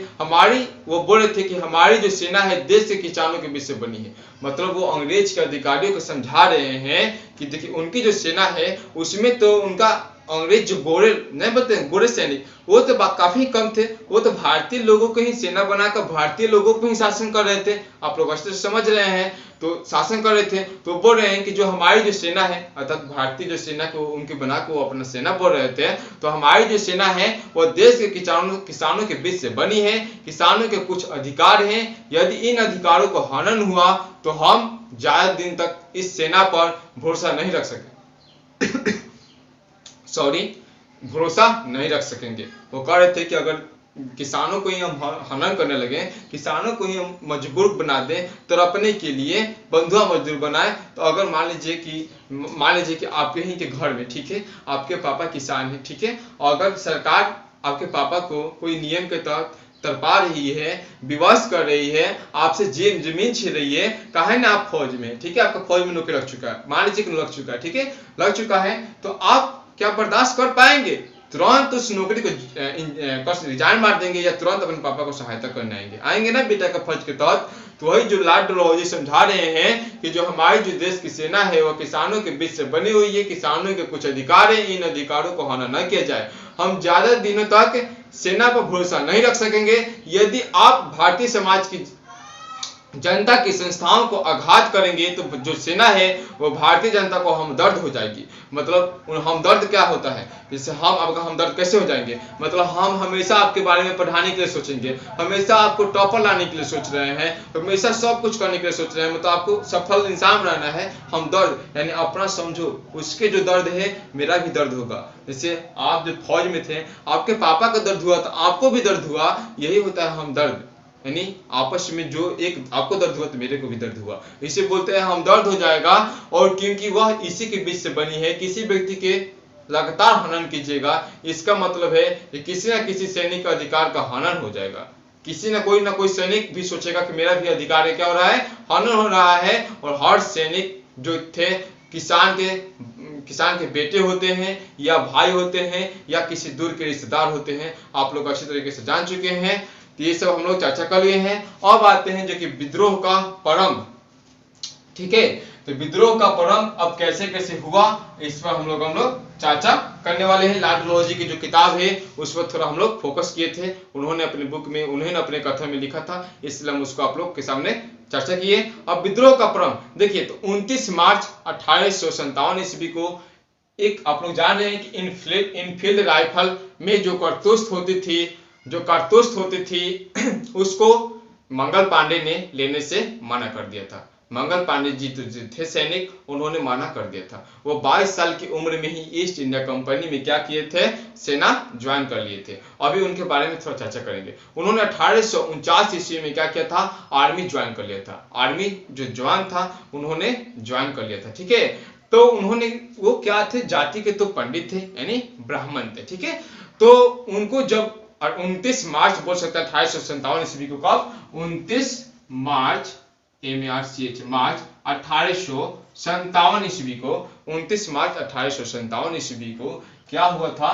वो बोल रहे थे कि हमारी जो सेना है देश के किसानों के बीच से बनी है। मतलब वो अंग्रेज के अधिकारियों को समझा रहे हैं कि देखिए उनकी जो सेना है उसमें तो उनका अंग्रेज जो गोरे सैनिक वो तो काफी कम थे। वो तो भारतीय लोगों को ही सेना बनाकर भारतीय लोगों को ही शासन कर रहे थे। आप लोग अच्छे से समझ रहे हैं। तो शासन कर रहे थे, तो बोल रहे हैं कि जो हमारी जो सेना है, अर्थात भारतीय जो सेना को उनके बना को अपना सेना बोल रहे थे, तो हमारी जो सेना है वो देश के किसानों के बीच से बनी है। किसानों के कुछ अधिकार हैं, यदि इन अधिकारों को हनन हुआ तो हम ज्यादा दिन तक इस सेना पर भरोसा नहीं रख सकेंगे। वो कह रहे थे कि अगर किसानों को ही हम हनन करने लगे, किसानों को ही हम मजबूर बना दें तो अपने के लिए बंधुआ मजदूर बनाए। तो अगर मान लीजिए कि आपके ही के घर में, ठीक है, आपके पापा किसान है, ठीक है, और अगर सरकार आपके पापा को कोई नियम के तहत तरपा रही है, विवश कर रही है, आपसे जमीन छीन रही है, कहे ना आप फौज में, ठीक है, आपका फौज में नौकरी लग चुका है, मान लीजिए कि लग चुका है, ठीक है, लग चुका है, तो आप क्या बर्दाश्त कर पाएंगे? तुरंत उस नौकरी को रिजाइन मार देंगे या तुरंत अपने पापा को सहायता करने आएंगे ना बेटा का फर्ज के तहत। तो वही जो लॉर्ड डलहौजी समझा रहे हैं कि जो हमारी जो देश की सेना है वह किसानों के बीच से बनी हुई है, किसानों के कुछ अधिकार है, इन अधिकारों को हनन न किया जाए। हम ज्यादा दिनों तक सेना पर भरोसा नहीं रख सकेंगे। यदि आप भारतीय समाज की जनता की संस्थाओं को आघात करेंगे तो जो सेना है वो भारतीय जनता को हमदर्द हो जाएगी। मतलब हमदर्द क्या होता है? जैसे हमदर्द कैसे हो जाएंगे? मतलब हम हमेशा आपके बारे में पढ़ाने के लिए सोचेंगे, हमेशा आपको टॉपर लाने के लिए सोच रहे हैं, हमेशा सब कुछ करने के लिए सोच रहे हैं, मतलब आपको सफल इंसान बनाना है। हमदर्द यानी अपना समझो, उसके जो दर्द है मेरा भी दर्द होगा। जैसे आप जब फौज में थे, आपके पापा का दर्द हुआ तो आपको भी दर्द हुआ, यही होता है हमदर्द। यानी आपस में जो एक आपको दर्द हुआ तो मेरे को भी दर्द हुआ, इसे बोलते हैं हमदर्द हो जाएगा। और क्योंकि वह इसी के बीच से बनी है, किसी व्यक्ति के लगातार हनन कीजिएगा, इसका मतलब है कि किसी न किसी सैनिक का अधिकार का हनन हो जाएगा। किसी न कोई सैनिक भी सोचेगा कि मेरा भी अधिकार है, क्या हो रहा है, हनन हो रहा है। और हर सैनिक जो थे किसान के बेटे होते हैं या भाई होते हैं या किसी दूर के रिश्तेदार होते हैं, आप लोग अच्छी तरीके से जान चुके हैं। तो ये सब हम लोग चर्चा कर लिए हैं। अब आते हैं जो कि विद्रोह का प्रारंभ, ठीक है। तो विद्रोह का प्रारंभ अब कैसे कैसे हुआ, इस पर हम लोग चर्चा करने वाले हैं। लॉर्ड डलहौजी की जो किताब है उस पर थोड़ा हम लोग फोकस किए थे, उन्होंने अपने बुक में, उन्होंने अपने कथन में लिखा था, इसलिए हम उसको आप लोग के सामने चर्चा किए। अब विद्रोह का प्रारंभ देखिए, तो 29 मार्च 1857 ईस्वी को एक, आप लोग जान रहे हैं कि इनफील्ड राइफल में जो कारतूस होती थी उसको मंगल पांडे ने लेने से मना कर दिया था। मंगल पांडे जी तो थे सैनिक, उन्होंने मना कर दिया था। वो 22 साल की उम्र में ही ईस्ट इंडिया कंपनी में क्या किए थे, सेना ज्वाइन कर लिए थे। अभी उनके बारे में थोड़ा चर्चा करेंगे। उन्होंने 1849 ईस्वी में क्या किया था, आर्मी ज्वाइन कर लिया था। आर्मी जो जवान था उन्होंने ज्वाइन कर लिया था, ठीक है। तो उन्होंने, वो क्या थे, जाति के तो पंडित थे, यानी ब्राह्मण थे, ठीक है। तो उनको जब 29 मार्च बोल सकते हैं 1857 ईस्वी को, कब, 29 मार्च मार्च 1857 ईस्वी को, 29 मार्च 1857 ईस्वी को क्या हुआ था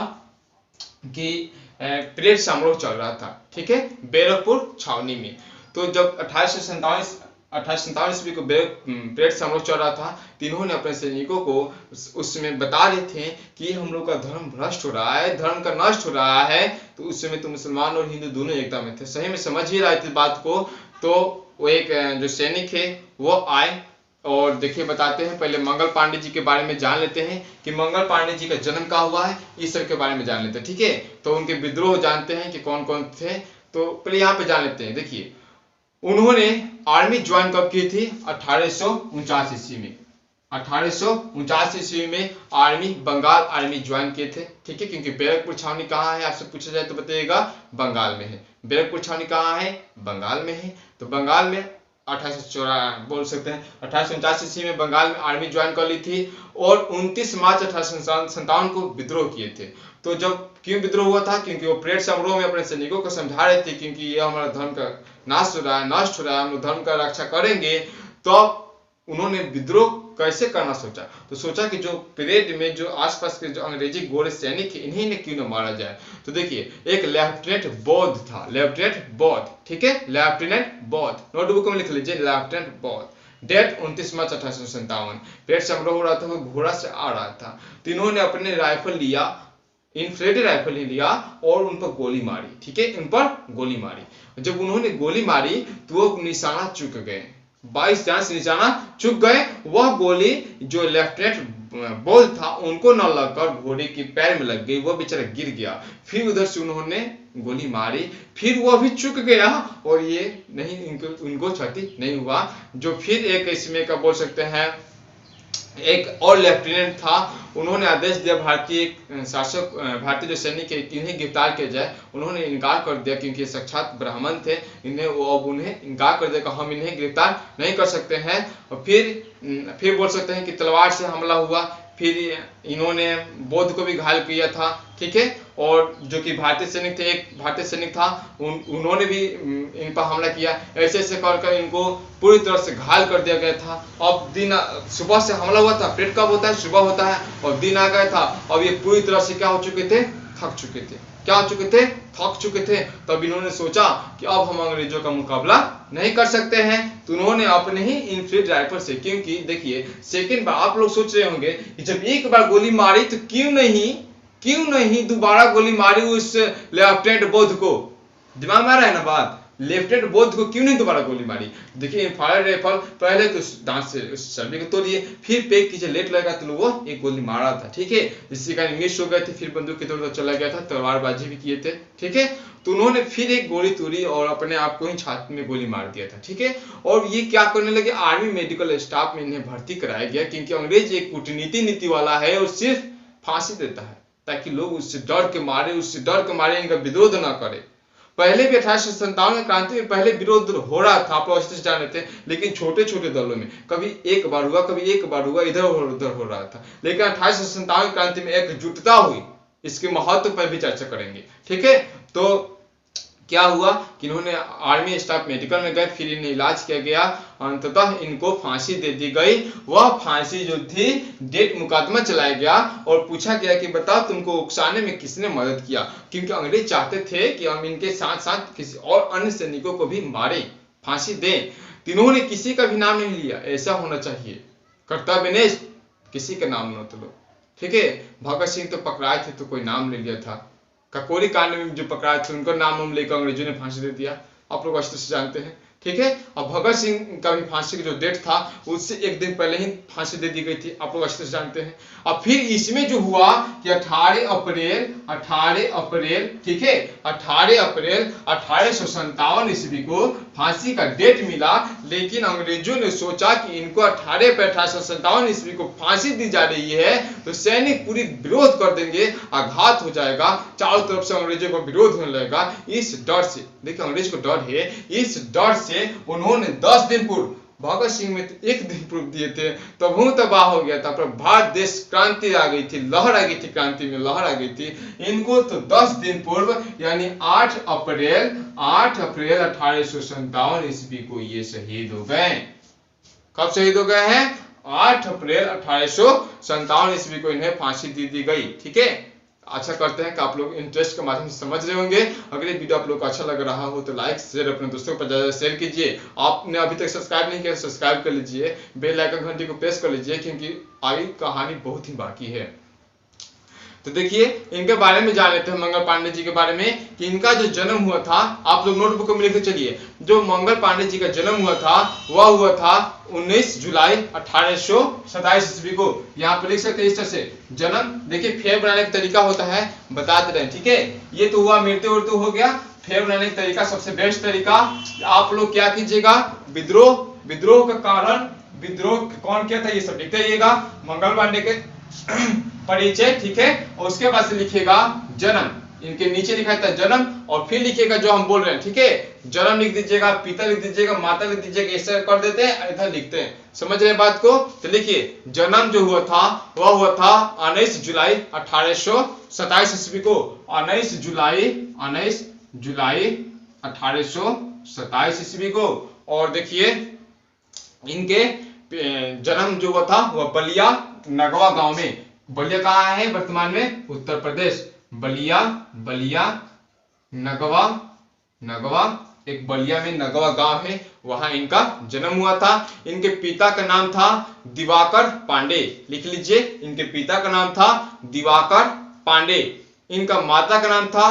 कि परेड समारोह चल रहा था, ठीक है, बैरकपुर छावनी में। तो जब 1857 ईस्वी को परेड समारोह चल रहा था, तो इन्होंने अपने सैनिकों को उसमें बता रहे थे कि हम लोग का धर्म भ्रष्ट हो रहा है, धर्म का नष्ट हो रहा है। तो उस समय तो मुसलमान और हिंदू दोनों एकता में थे, सही में समझ ही रहे थे बात को। तो वो एक जो सैनिक है वो आए और देखिए बताते हैं। पहले मंगल पांडे जी के बारे में जान लेते हैं कि मंगल पांडे जी का जन्म कहाँ हुआ है, इस सब के बारे में जान लेते हैं, ठीक है। तो उनके विद्रोह जानते हैं कि कौन कौन थे। तो पहले यहाँ पे जान लेते हैं। देखिए, उन्होंने आर्मी ज्वाइन कब की थी, 1849 ईस्वी में। 1849 ईस्वी में बंगाल आर्मी ज्वाइन किए थे, ठीक है। क्योंकि बैरकपुर छावनी कहाँ है, आपसे पूछा जाए तो बताइएगा, बंगाल में है। बैरकपुर छावनी कहाँ है, बंगाल में है। तो बंगाल में 1849 ईस्वी में बंगाल में आर्मी ज्वाइन कर ली थी और 29 मार्च 1857 को विद्रोह किए थे। तो जब क्यों विद्रोह हुआ था, क्योंकि वो परेड समारोह में अपने सैनिकों को समझा रहे थे क्योंकि ये हमारा धर्म का नष्ट हो रहा है, हम लोग धर्म का रक्षा करेंगे। तो उन्होंने विद्रोह कैसे करना सोचा, तो सोचा कि जो परेड में जो आसपास के जो अंग्रेजी गोरे सैनिक है, इन्हीं ने क्यों न मारा जाए। तो देखिए, एक लेफ्टिनेंट बौद्ध था, लेफ्टिनेंट बौद्ध, ठीक है, लेफ्टिनेंट बौद्ध, नोटबुक में लिख लीजिए, लेफ्टिनेंट बौद्ध। डेट 29 मार्च 1857, परेड समारोह हो रहा था, वो घोड़ा से आ रहा था। तो इन्होंने अपने राइफल लिया, इनफ्लेटेड राइफल ही लिया और उन पर गोली मारी, ठीक है, उन पर गोली मारी। जब उन्होंने गोली मारी तो वो निशाना चूक गए, 22 जन से निशाना चूक गए। वह गोली जो लेफ्टिनेंट बौद्ध था उनको न लगकर घोड़े के पैर में लग गई, वह बेचारा गिर गया। फिर उधर से उन्होंने गोली मारी, फिर वह भी चूक गया और ये नहीं, उनको क्षति नहीं हुआ। जो फिर एक इसमें का बोल सकते हैं, एक और लेफ्टिनेंट था, उन्होंने आदेश दिया भारतीय शासक, भारतीय जो सैनिक है इन्हें गिरफ्तार किया जाए। उन्होंने इनकार कर दिया क्योंकि साक्षात ब्राह्मण थे, उन्हें इनकार कर दिया कि हम इन्हें गिरफ्तार नहीं कर सकते हैं। और फिर बोल सकते हैं कि तलवार से हमला हुआ, फिर इन्होंने बौद्ध को भी घायल किया था, ठीक है। और जो कि भारतीय सैनिक थे, एक भारतीय सैनिक था, उन्होंने भी इन पर हमला किया। ऐसे ऐसे कर इनको पूरी तरह से घायल कर दिया गया था। अब दिन, सुबह से हमला हुआ था, परेड कब होता है, सुबह होता है, और दिन आ गया था। अब ये पूरी तरह से क्या हो चुके थे, थक चुके थे। क्या हो चुके थे, थक चुके थे। तब इन्होंने सोचा कि अब हम अंग्रेजों का मुकाबला नहीं कर सकते हैं, तो उन्होंने अपने ही इनफील्ड राइफल से, क्योंकि देखिए सेकंड बार आप लोग सोच रहे होंगे कि जब एक बार गोली मारी तो क्यों नहीं दोबारा गोली मारी उस लेफ्टिनेंट बौद्ध को। दिमाग में आ रहा है ना बात, लेफ्टिनेंट बौद्ध को क्यों नहीं दोबारा गोली मारी। देखिए, इनफायर राइफल पहले तो दांत से उस चर्बी को तोड़िए, फिर पेट कीजिए, लेट लगा तो वो एक गोली मारा था, ठीक है। जिससे कारण मिस हो गए थे, फिर बंदूक की तरफ चला गया था, तलवारबाजी भी किए थे, ठीक है। तो उन्होंने फिर एक गोली तोड़ी और अपने आप को ही छाती में गोली मार दिया था, ठीक है। और ये क्या करने लगे, आर्मी मेडिकल स्टाफ में इन्हें भर्ती कराया गया, क्योंकि अंग्रेज एक कूटनीति नीति वाला है और सिर्फ फांसी देता है ताकि लोग उससे डर के मारे इनका विरोध ना करे। पहले भी 1857 की क्रांति में पहले विरोध हो रहा था, आप लोग अच्छे से जान रहे थे, लेकिन छोटे छोटे दलों में, कभी एक बार हुआ, कभी एक बार हुआ, इधर और उधर हो रहा था। लेकिन 1857 की क्रांति में एकजुटता हुई, इसके महत्व पर भी चर्चा करेंगे। ठीक है, तो क्या हुआ कि इन्होंने आर्मी स्टाफ मेडिकल में गए, फिर इन्हें इलाज किया गया, अंततः इनको फांसी दे दी गई। वह फांसी जो थी, डेथ मुकदमा चलाया गया और पूछा गया कि बताओ तुमको उकसाने में किसने मदद किया, क्योंकि अंग्रेज चाहते थे कि हम इनके साथ साथ किसी और अन्य सैनिकों को भी मारे, फांसी दें। इन्होंने किसी का भी नाम नहीं लिया, ऐसा होना चाहिए, कर्तव्यनिष्ठ, किसी का नाम न लो। ठीक है, भगत सिंह तो पकड़ाए थे तो कोई नाम ले लिया था, ककोरी कांड में जो पकड़ाए थे उनका नाम लेकर अंग्रेजों ने फांसी दे दिया, आप लोग अच्छे से जानते हैं। ठीक है, अब भगत सिंह का भी फांसी का जो डेट था उससे एक दिन पहले ही फांसी दे दी गई थी, आप लोग अच्छे से जानते हैं। अब फिर इसमें जो हुआ कि 18 अप्रैल ठीक है, 18 अप्रैल 1857 ईस्वी को फांसी का डेट मिला, लेकिन अंग्रेजों ने सोचा कि इनको 18 अप्रैल 1857 ईस्वी को फांसी दी जा रही है तो सैनिक पूरी विरोध कर देंगे, आघात हो जाएगा, चारों तरफ से अंग्रेजों को विरोध होने लगेगा। इस डर से, देखिए अंग्रेज को डर है, इस डर से उन्होंने 10 दिन पूर्व, भगत सिंह में तो 1 दिन पूर्व दिए थे, तब वो तबाह हो गया था, पर भारत देश क्रांति आ गई थी, लहर आ गई थी, क्रांति में लहर आ गई थी। इनको तो 10 दिन पूर्व यानी 8 अप्रैल 1857 ईस्वी को ये शहीद हो गए। कब शहीद हो गए हैं? 8 अप्रैल 1857 ईस्वी को इन्हें फांसी दे दी गई। ठीक है, आशा करते हैं कि आप लोग इंटरेस्ट के माध्यम से समझ रहे होंगे। अगर ये वीडियो आप लोग को अच्छा लग रहा हो तो लाइक शेयर अपने दोस्तों पर ज्यादा शेयर कीजिए। आपने अभी तक सब्सक्राइब नहीं किया, सब्सक्राइब कर लीजिए, बेल आइकन घंटी को प्रेस कर लीजिए, क्योंकि आगे कहानी बहुत ही बाकी है। तो देखिए इनके बारे में जान लेते हैं, मंगल पांडे जी के बारे में, कि इनका जो जन्म हुआ था, आप लोग नोटबुक में लिख के चलिए, जो मंगल पांडे जी का जन्म हुआ था वह हुआ था 19 जुलाई 1827 ईस्वी को। यहाँ पे लिख सकते हैं इस तरह से जन्म। देखिए फेर बनाने का तरीका होता है, बताते रहे। ठीक है, ये तो हुआ मृत्यु उर्त्यु हो गया। फेर बनाने का तरीका सबसे बेस्ट तरीका, आप लोग क्या कीजिएगा, विद्रोह का कारण, विद्रोह कौन किया था ये सब लिखते रहिएगा, मंगल पांडे के परिचय। ठीक है, और उसके बाद से लिखिएगा जन्म, इनके नीचे लिखा था जन्म, और फिर लिखिएगा जो हम बोल रहे हैं। ठीक है, जन्म लिख दीजिएगा, पिता लिख दीजिएगा, माता लिख दीजिएगा, ऐसा कर देते हैं, इधर लिखते हैं। समझ रहे हैं बात को? तो लिखिए जन्म जो हुआ था वह हुआ था 19 जुलाई 1827 ईस्वी को, 19 जुलाई 1827 ईस्वी को। और देखिए इनके जन्म जो हुआ था वह बलिया नगवा गांव में। बलिया कहाँ है वर्तमान में? उत्तर प्रदेश। बलिया नगवा एक बलिया में नगवा गांव है, वहां इनका जन्म हुआ था। इनके पिता का नाम था दिवाकर पांडे, लिख लीजिए, इनके पिता का नाम था दिवाकर पांडे। इनका माता का नाम था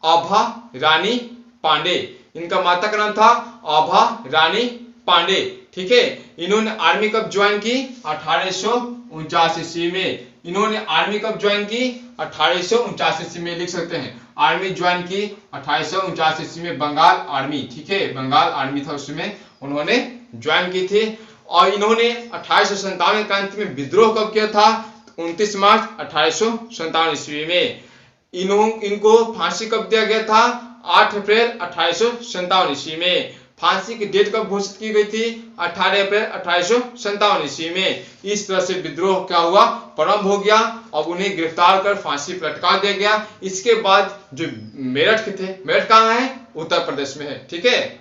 आभा रानी पांडे, इनका माता का नाम था आभा रानी पांडे। ठीक है, इन्होंने आर्मी कब ज्वाइन की? 1849 ईस्वी में। इन्होंने आर्मी कब ज्वाइन की? 1849 ईस्वी में, लिख सकते हैं। आर्मी ज्वाइन की 1849 ईस्वी में, बंगाल आर्मी। ठीक है, बंगाल आर्मी था उसमें उन्होंने ज्वाइन की थी। और इन्होंने 1857 क्रांति में विद्रोह कब किया था? 29 मार्च 1857 ईस्वी में। इनको फांसी कब दिया गया था? 8 अप्रैल 1857 ईस्वी में। फांसी की डेट कब घोषित की गई थी? 18 अप्रैल 1857 ईस्वी में। इस तरह से विद्रोह क्या हुआ? प्रारंभ हो गया। अब उन्हें गिरफ्तार कर फांसी पर लटका दिया गया। इसके बाद जो मेरठ के थे, मेरठ कहाँ है? उत्तर प्रदेश में है। ठीक है,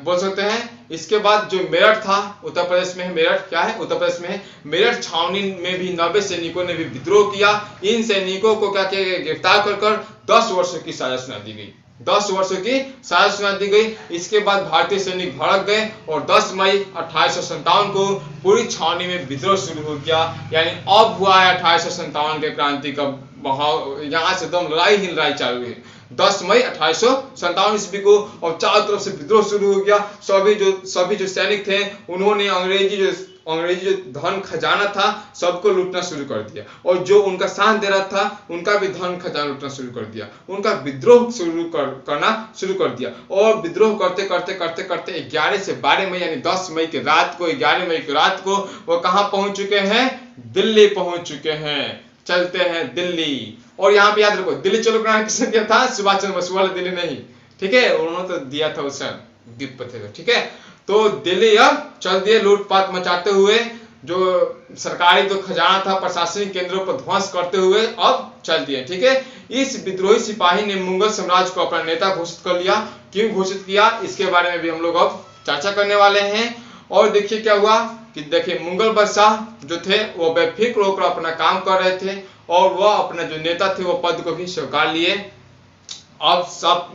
बोल सकते हैं। इसके बाद जो मेरठ था उत्तर प्रदेश में है, मेरठ क्या है? उत्तर प्रदेश में है। मेरठ छावनी में भी 90 सैनिकों ने भी विद्रोह किया। इन सैनिकों को क्या किया गया? गिरफ्तार कर 10 वर्षों की सजा सुना दी गई। 10 वर्षों की सजा सुना दी गई। इसके बाद भारतीय सैनिक भड़क गए और 10 मई 1857 को पूरी छावनी में विद्रोह शुरू हो गया। यानी अब हुआ है 1857 के क्रांति का बहाव, यहाँ से एकदम लड़ाई ही लड़ाई चालू है। 10 मई 1857 ईस्वी को, और चारों तरफ से विद्रोह शुरू हो गया। सभी जो सैनिक थे उन्होंने अंग्रेजी जो धन खजाना था सबको लूटना शुरू कर दिया, और जो उनका साथ दे रहा था उनका भी धन खजाना लूटना शुरू कर दिया। उनका विद्रोह करना शुरू कर दिया। और विद्रोह करते करते 11 से 12 मई यानी 10 मई की रात को, 11 मई की रात को वो कहां पहुंच चुके हैं? दिल्ली पहुंच चुके हैं। चलते हैं दिल्ली। और यहाँ पे याद रखो, दिल्ली चलो का नारा किसने दिया था? सुभाष चंद्र बोस वाला दिल्ली नहीं, ठीक है, उन्होंने तो दिया था उस द्वीप पर, ठीक है। तो दिल्ली अब चल दिए लूटपाट मचाते हुए, जो सरकारी जो खजाना था प्रशासनिक केंद्रों पर ध्वंस करते हुए अब चल दिए, ठीक है। इस विद्रोही सिपाही ने मुगल साम्राज्य को अपना नेता घोषित कर लिया। क्यों घोषित किया, इसके बारे में भी हम लोग अब चर्चा करने वाले हैं। और देखिए क्या हुआ कि देखिए मुगल बादशाह जो थे वो बेफिक्र होकर अपना काम कर रहे थे और वह अपना जो नेता थे वो पद को भी स्वीकार लिए। अब सब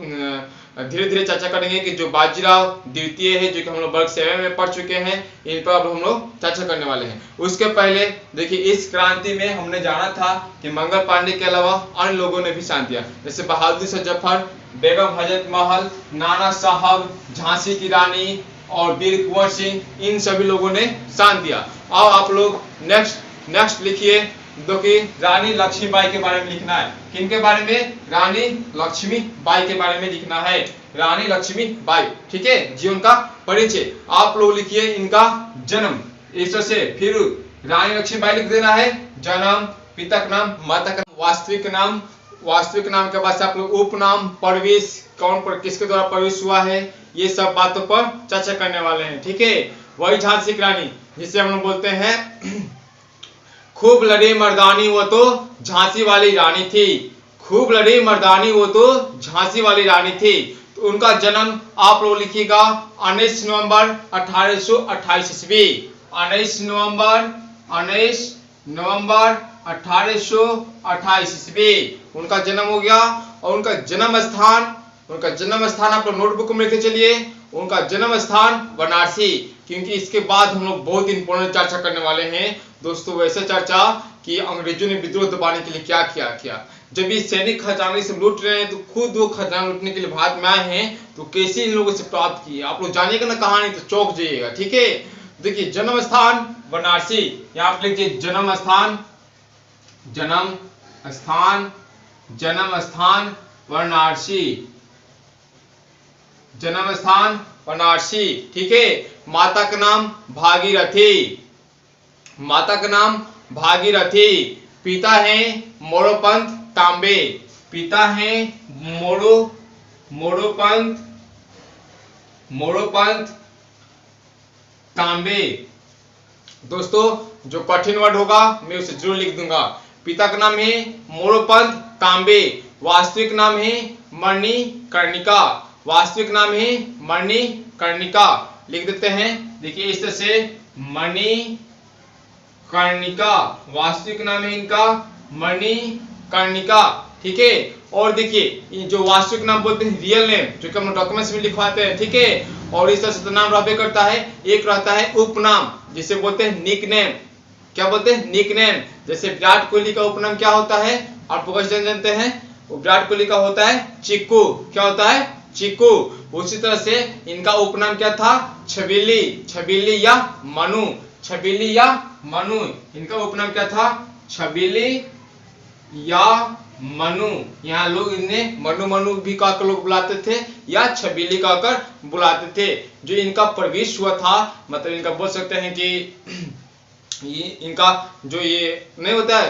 धीरे धीरे चर्चा करेंगे कि जो बाजीराव द्वितीय है, जो कि हम लोग वर्ग 7 में पढ़ चुके हैं, इन पर अब हम लोग चर्चा करने वाले हैं। उसके पहले देखिए इस क्रांति में हमने जाना था कि मंगल पांडे के अलावा अन्य लोगों ने भी साथ दिया, जैसे बहादुर शाह जफर, बेगम हजरत महल, नाना साहब, झांसी की रानी और वीर कुंवर सिंह, इन सभी लोगों ने साथ दिया। अब आप लोग नेक्स्ट लिखिए, जो कि रानी लक्ष्मीबाई के बारे में लिखना है। किनके बारे में? रानी लक्ष्मीबाई के बारे में लिखना है, रानी लक्ष्मीबाई, ठीक है। जीवन का परिचय आप लोग लिखिए, इनका जन्म इस तरह से, फिर रानी लक्ष्मीबाई लिख देना है, जन्म, पिता का नाम, माता का नाम, वास्तविक नाम के बाद से आप लोग उपनाम, परवेश, कौन पर किसके द्वारा प्रवेश हुआ है, ये सब बातों पर चर्चा करने वाले हैं, ठीक है। वही झांसी की रानी जिसे हम लोग बोलते हैं खूब लड़ी मर्दानी वो तो झांसी वाली रानी थी, खूब लड़ी मर्दानी वो तो झांसी वाली रानी थी। तो उनका जन्म आप लोग लिखिएगा 19 नवंबर 1828 ईस्वी, 19 नवंबर 1828 ईस्वी उनका जन्म हो गया। और उनका जन्म स्थान आप लोग नोटबुक में लिखते चलिए, उनका जन्म स्थान बनारसी, क्योंकि इसके बाद हम लोग बहुत इंपॉर्टेंट चर्चा करने वाले हैं दोस्तों। वैसे चर्चा कि अंग्रेजों ने विद्रोह दबाने के लिए क्या किया। जब ये सैनिक खजाने से लूट रहे हैं तो खुद वो खजाना लूटने के लिए भारत में आए हैं, तो कैसे इन लोगों से प्राप्त किए, आप लोग जानिएगा ना कहानी तो चौंक जाइएगा, ठीक है। देखिए जन्म स्थान बनारसी, यहाँ पे लिखिए जन्म स्थान बनारसी, ठीक है। माता का नाम भागीरथी, पिता है मोरोपंत तांबे, दोस्तों जो कठिन वर्ड होगा मैं उसे जरूर लिख दूंगा। पिता का नाम है मोरोपंत तांबे, वास्तविक नाम है मणिकर्णिका, लिख देते हैं। देखिए इस तरह से मणिकर्णिका, वास्तविक नाम है इनका मणिकर्णिका, ठीक है। और देखिए जो वास्तविक नाम बोलते हैं रियल नेम, जो कि हम डॉक्यूमेंट्स में लिखवाते हैं, ठीक है। और इस तरह से तो नाम रहबे करता है, एक रहता है उपनाम जिसे बोलते हैं निक नेम। क्या बोलते हैं? Nickname. जैसे विराट कोहली का उपनाम क्या होता है, आप लोग जानते हैं, विराट कोहली का होता है चिक्कू। क्या होता है? चिक्कू। उसी तरह से इनका उपनाम क्या था? छबीली या मनु, इनका उपनाम क्या था? छबीली या मनु। यहाँ लोग इन्हें मनु भी कहकर लोग बुलाते थे या छबीली कहकर बुलाते थे। जो इनका प्रवेश हुआ था, मतलब इनका बोल सकते हैं कि इनका जो ये नहीं होता है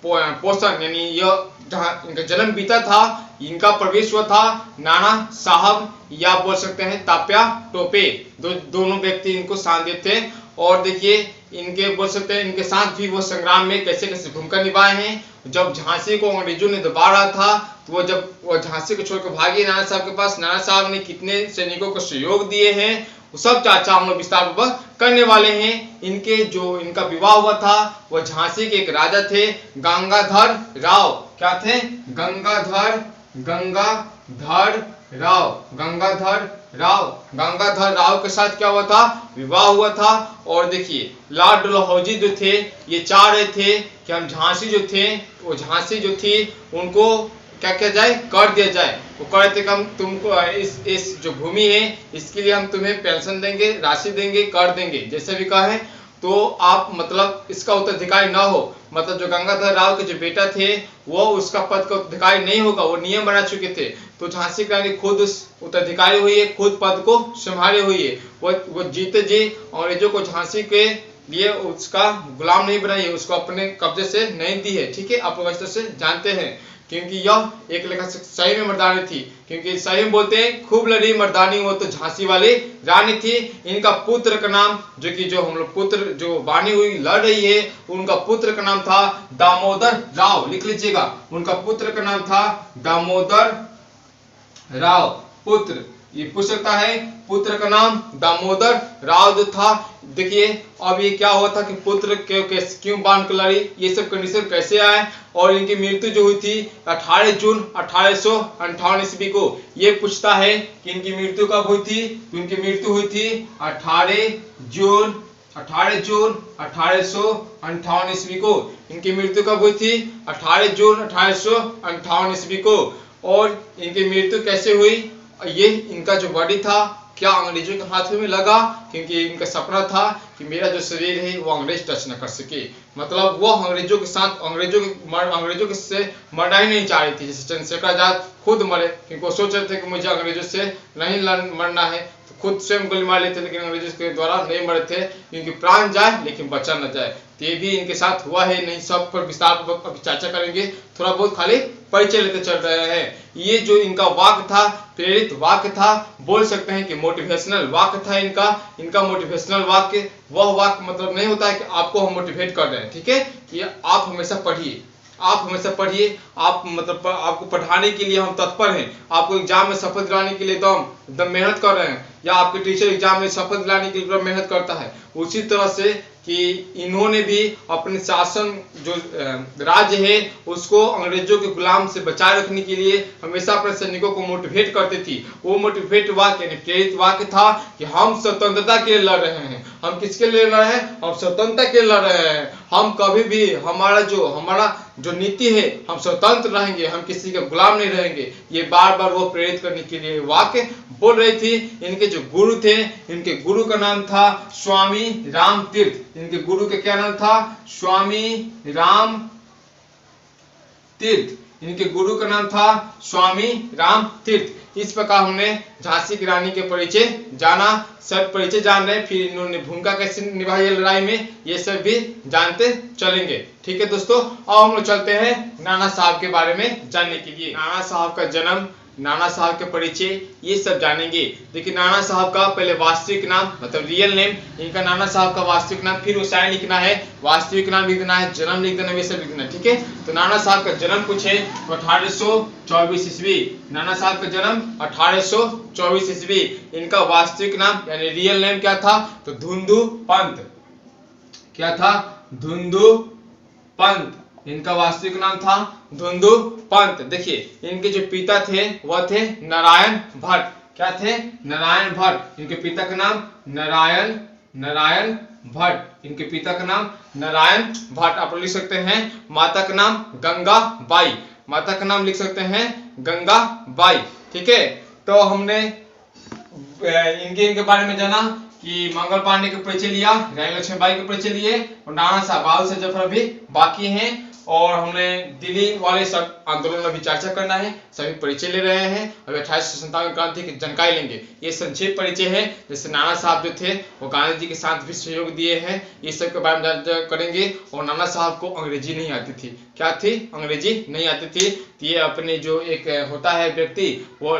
पोषण, यानी यह जहाँ इनका जन्म बीता था, इनका प्रवेश हुआ था नाना साहब या बोल सकते हैं तात्या टोपे, दोनों व्यक्ति इनको साथ देते। और देखिए इनके बोल सकते हैं इनके साथ भी वो संग्राम में कैसे भूमिका निभाए हैं। जब झांसी को अंग्रेजों ने दबा रहा था, तो वो जब वो झांसी को छोड़कर भागे नाना साहब के पास, नाना साहब ने कितने सैनिकों को सहयोग दिए हैं, वो सब चर्चा हम लोग विस्तार पूर्वक करने वाले हैं। इनका विवाह हुआ था, वो झांसी के एक राजा थे गंगाधर राव। क्या थे? गंगाधर राव के साथ क्या हुआ था? विवाह हुआ था। और देखिए लॉर्ड डलहौजी जो थे, ये चाह रहे थे कि हम झांसी जो थी उनको क्या किया जाए? कर दिया जाए। वो कह रहे थे कि हम तुमको इस जो भूमि है इसके लिए हम तुम्हें पेंशन देंगे, राशि देंगे, कर देंगे, जैसे भी कहे, तो आप मतलब इसका उत्तराधिकारी ना हो। मतलब जो गंगाधर राव के जो बेटा थे वो उसका पद का उत्तराधिकारी नहीं होगा, वो नियम बना चुके थे। तो झांसी की रानी खुद उस उत्तराधिकारी हुई है, खुद पद को संभाले हुई है। वो जीते जी अंग्रेजों को झांसी के लिए उसका गुलाम नहीं बनाई है, उसको अपने कब्जे से नहीं दी है। ठीक है, आप लोग अच्छे से जानते हैं, क्योंकि यह एक लेखा से सही में मर्दानी थी, क्योंकि सही में बोलते हैं खूब लड़ी मर्दानी वो तो झांसी वाली रानी थी। इनका पुत्र का नाम जो हम लोग पुत्र जो बानी हुई लड़ रही है, उनका पुत्र का नाम था दामोदर राव। लिख लीजिएगा, उनका पुत्र का नाम था दामोदर राव। पुत्र ये पूछ सकता है, पुत्र का नाम दामोदर राव जो था। देखिए अब ये क्या हुआ था कि पुत्र क्यों बांध कर लड़ी, ये सब कंडीशन कैसे आए, और इनकी मृत्यु जो हुई थी 18 जून 1858 ईस्वी को। ये पूछता है कि इनकी मृत्यु कब हुई थी, तो इनकी मृत्यु हुई थी 18 जून 1858 ईस्वी को। इनकी मृत्यु कब हुई थी, 18 जून 1858 ईस्वी को। और इनकी मृत्यु कैसे हुई, ये इनका जो बॉडी था क्या अंग्रेजों के हाथ में लगा, क्योंकि इनका सपना था कि मेरा जो शरीर है वो अंग्रेज टच न कर सके। मतलब वो अंग्रेजों के साथ अंग्रेजों के से मरना ही नहीं चाह रही थी। जैसे चंद्रशेखर आजाद खुद मरे, क्योंकि वो सोच रहे थे कि मुझे अंग्रेजों से नहीं मरना है, तो खुद स्वयं गोली मार लेते, लेकिन अंग्रेजों के द्वारा नहीं मरे थे, क्योंकि प्राण जाए लेकिन बचा न जाए। तो ये भी इनके साथ हुआ है। नहीं सब पर विस्तार पूर्वक चर्चा करेंगे, थोड़ा बहुत खाली परिचय लेते चल रहे हैं। ये जो इनका वाक्य था, प्रेरित वाक्य था, बोल सकते हैं कि मोटिवेशनल वाक्य था इनका मोटिवेशनल वाक्य। वह वाक्य मतलब नहीं होता है कि आपको हम मोटिवेट कर रहे हैं, ठीक है, कि आप हमेशा पढ़िए, आप मतलब आपको पढ़ाने के लिए हम तत्पर हैं, आपको एग्जाम में सफल दिलाने के लिए तो हम एकदम मेहनत कर रहे हैं, या आपके टीचर एग्जाम में सफल दिलाने के लिए मेहनत करता है। उसी तरह से कि इन्होंने भी अपने शासन जो राज्य है उसको अंग्रेजों के गुलाम से बचाए रखने के लिए हमेशा अपने सैनिकों को मोटिवेट करती थी। वो मोटिवेट वाक्य यानी प्रेरित वाक्य था कि हम स्वतंत्रता के लिए लड़ रहे हैं। हम किसके लिए लड़ रहे हैं, हम स्वतंत्रता के लिए लड़ रहे हैं। हम कभी भी हमारा जो नीति है, हम स्वतंत्र रहेंगे, हम किसी के गुलाम नहीं रहेंगे। ये बार बार वो प्रेरित करने के लिए वाक्य बोल रही थी। इनके जो गुरु थे, इनके गुरु का नाम था स्वामी राम तीर्थ। इनके गुरु का क्या नाम था, स्वामी राम तीर्थ। इनके गुरु का नाम था स्वामी राम तीर्थ। इस प्रकार हमने झांसी की रानी के परिचय जाना, सब परिचय जान रहे हैं, फिर इन्होंने भूमिका कैसे निभाई लड़ाई में, ये सब भी जानते चलेंगे। ठीक है दोस्तों, अब हम लोग चलते हैं नाना साहब के बारे में जानने के लिए। नाना साहब का जन्म, नाना साहब के परिचय, ये सब जानेंगे। देखिए नाना साहब का पहले वास्तविक नाम मतलब रियल नेम, इनका नाना साहब का वास्तविक नाम, फिर उसाइन लिखना है, वास्तविक नाम लिख देना है, जन्म लिख देना है, ये सब लिखना है। ठीक है, तो नाना साहब का जन्म पूछे तो 1824 ईस्वी। नाना साहब का जन्म 1824 ईस्वी। इनका वास्तविक नाम यानी रियल नेम क्या था, तो धुंधु पंत। क्या था, धुंधु पंत। इनका वास्तविक नाम था धुंधु पंत। देखिए इनके जो पिता थे वह थे नारायण भट्ट। क्या थे, नारायण भट्ट। इनके पिता का नाम नारायण भट्ट। इनके पिता का नाम नारायण भट्ट। आप लिख सकते हैं माता का नाम गंगा बाई। माता का नाम लिख सकते हैं गंगा बाई। ठीक है, तो हमने इनके बारे में जाना कि मंगल पांडे के परिचय लिया, रानी लक्ष्मीबाई के परिचय लिए, और नाना साहब बाल से जफर भी बाकी हैं। और हमने दिल्ली वाले सब आंदोलन में भी चर्चा करना है, सभी परिचय ले रहे हैं। अभी 1857 क्रांति की जानकारी लेंगे। ये संक्षेप परिचय है। जैसे नाना साहब जो थे वो गांधी जी के साथ भी सहयोग दिए हैं, ये सब के बारे में चर्चा करेंगे। और नाना साहब को अंग्रेजी नहीं आती थी। क्या थी, अंग्रेजी नहीं आती थी। तो ये अपने जो एक होता है व्यक्ति, वो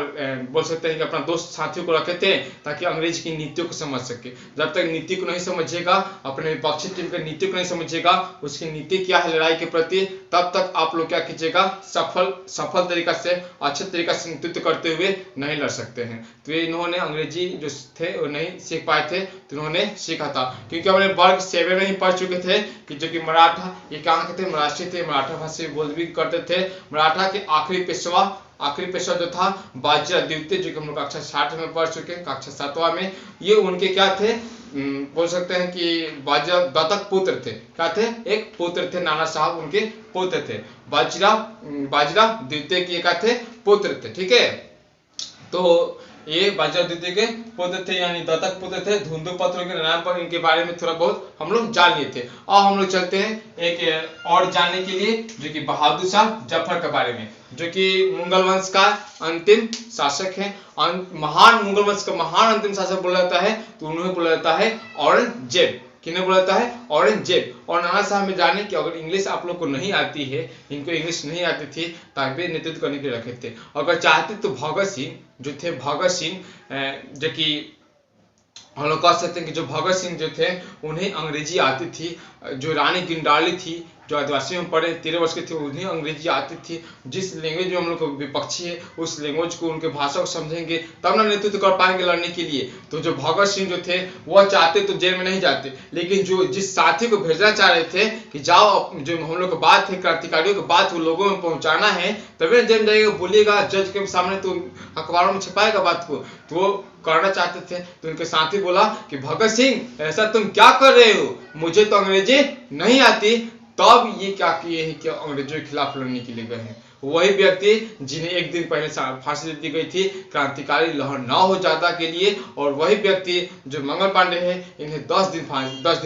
बोल सकते हैं कि अपना दोस्त साथियों को रखे थे ताकि अंग्रेज की नीतियों को समझ सके। जब तक नीति को नहीं समझेगा, अपने विपक्षी टीम की नीति को नहीं समझेगा, उसकी नीति क्या है लड़ाई के प्रति, तब तक आप लोग क्या कीजिएगा, सफल तरीका से, अच्छे तरीका से नेतृत्व करते हुए नहीं लड़ सकते हैं। तो इन्होंने अंग्रेजी जो थे वो नहीं सीख पाए थे, तो इन्होंने सीखा था क्योंकि अपने वर्ग 7 में ही पढ़ चुके थे कि जो कि मराठा, ये कहाँ के थे, महाराष्ट्र थे, मराठा भाषा बोल भी करते थे। मराठा के आखिरी पेशवा जो था बाजीराव द्वितीय, जो कि हम लोग कक्षा 60 में पढ़ चुके हैं, कक्षा 7वां में। ये उनके क्या थे, बोल सकते हैं कि बाजीराव दत्तक पुत्र थे। क्या थे, एक पुत्र थे, नाना साहब उनके पुत्र थे। बाजीराव द्वितीय के क्या थे, पुत्र थे। ठीक है, तो ये बाजीराव द्वितीय के पुत्र थे, यानी दत्तक पुत्र थे। धुंधु पत्रों के नाम पर इनके बारे में थोड़ा बहुत हम लोग जान लिए थे। अब हम लोग चलते हैं एक और जानने के लिए, जो कि बहादुर शाह जफर के बारे में, जो कि मुगल वंश का अंतिम शासक है। महान मुगल वंश का महान अंतिम शासक बोला जाता है, तो उन्हें बोला जाता है औरंगजेब। किन्हें बोला जाता है, औरंगजेब। और नाना साहब में जाने कि अगर इंग्लिश आप लोग को नहीं आती है, इनको इंग्लिश नहीं आती थी, तभी नेतृत्व करने के लिए रखे थे। अगर चाहते तो भगत सिंह जो थे, भगत सिंह जो कि हम लोग कह सकते हैं कि जो भगत सिंह जो थे उन्हें अंग्रेजी आती थी। जो रानी गिंडाली थी जो आदिवासी में पढ़े 13 वर्ष के थे, उन्हें अंग्रेजी आती थी। जिस लैंग्वेज में हम लोग को विपक्षी है उस लैंग्वेज को, उनके भाषा को समझेंगे तब ना नेतृत्व कर पाएंगे लड़ने के लिए। तो जो भगत सिंह जो थे वह चाहते तो जेल में नहीं जाते, लेकिन जो जिस साथी को भेजना चाह रहे थे कि जाओ जो हम लोग की बात है, क्रांतिकारियों की बात वो लोगों में पहुंचाना है, तभी जेल में जाएगा, बोलिएगा जज के सामने, तो अखबारों में छपाएगा बात को, तो वो करना चाहते थे। तो उनके साथी बोला कि भगत सिंह ऐसा तुम क्या कर रहे हो, मुझे तो अंग्रेजी नहीं आती। तब ये क्या किए हैं कि अंग्रेजों के खिलाफ लड़ने के लिए गए हैं। वही व्यक्ति जिन्हें एक दिन पहले फांसी दे दी गई थी क्रांतिकारी लहर न हो जाता के लिए, और वही व्यक्ति जो मंगल पांडे है, इन्हें 10 दिन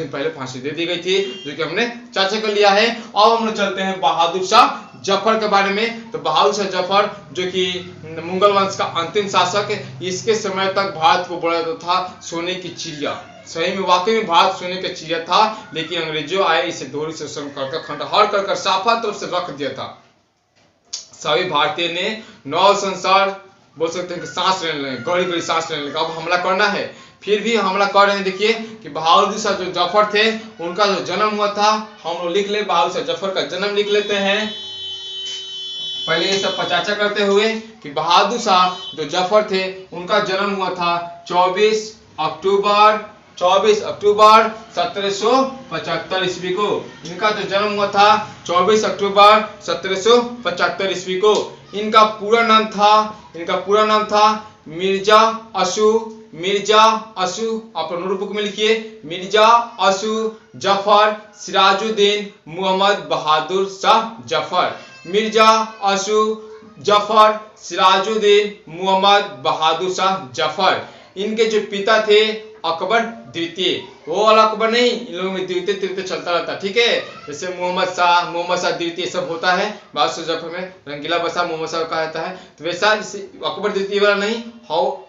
पहले फांसी दे दी गई थी, जो कि हमने चर्चा कर लिया है। अब हम लोग चलते हैं बहादुर शाह जफर के बारे में। तो बहादुर शाह जफर जो कि मुगल वंश का अंतिम शासक है, इसके समय तक भारत को बोला जाता था सोने की चिड़िया। सही में वाकई में भारत सोने का चिड़िया था, लेकिन अंग्रेजों आए इसे दोहरी से खंडहर कर साफा तरफ से रख दिया था। सभी भारतीय ने नौ संसार बोल सकते हैं कि सांस लेने लगे, गड़ी गड़ी सांस लेने लगे। अब हमला करना है, फिर भी हमला कर रहे हैं। देखिए कि बहादुर शाह जो जफर थे, उनका जो जन्म हुआ था, हम लोग लिख ले, बहादुर शाह जफर का जन्म लिख लेते हैं। पहले ये सब पचाचा करते हुए कि बहादुर शाह जो जफर थे, उनका जन्म हुआ था 24 अक्टूबर 1775 ईस्वी को। इनका जो जन्म हुआ था 24 अक्टूबर 1775 ईस्वी को। इनका पूरा नाम था मिर्जा असू, आप नोटबुक में लिखिए, मिर्जा असू जफर सिराजुद्दीन मोहम्मद बहादुर शाह जफर। मिर्जा असू जफर सिराजुद्दीन मोहम्मद बहादुर शाह जफर। इनके जो पिता थे अकबर द्वितीय, वो वाला अकबर नहीं, इन लोगों में द्वितीय तृतीय चलता रहता, ठीक है। जैसे मोहम्मद शाह द्वितीय सब होता है, बहादुर शाह जफर में रंगीला बसा मोहम्मद शाह कहा जाता है। तो वैसा अकबर द्वितीय वाला नहीं,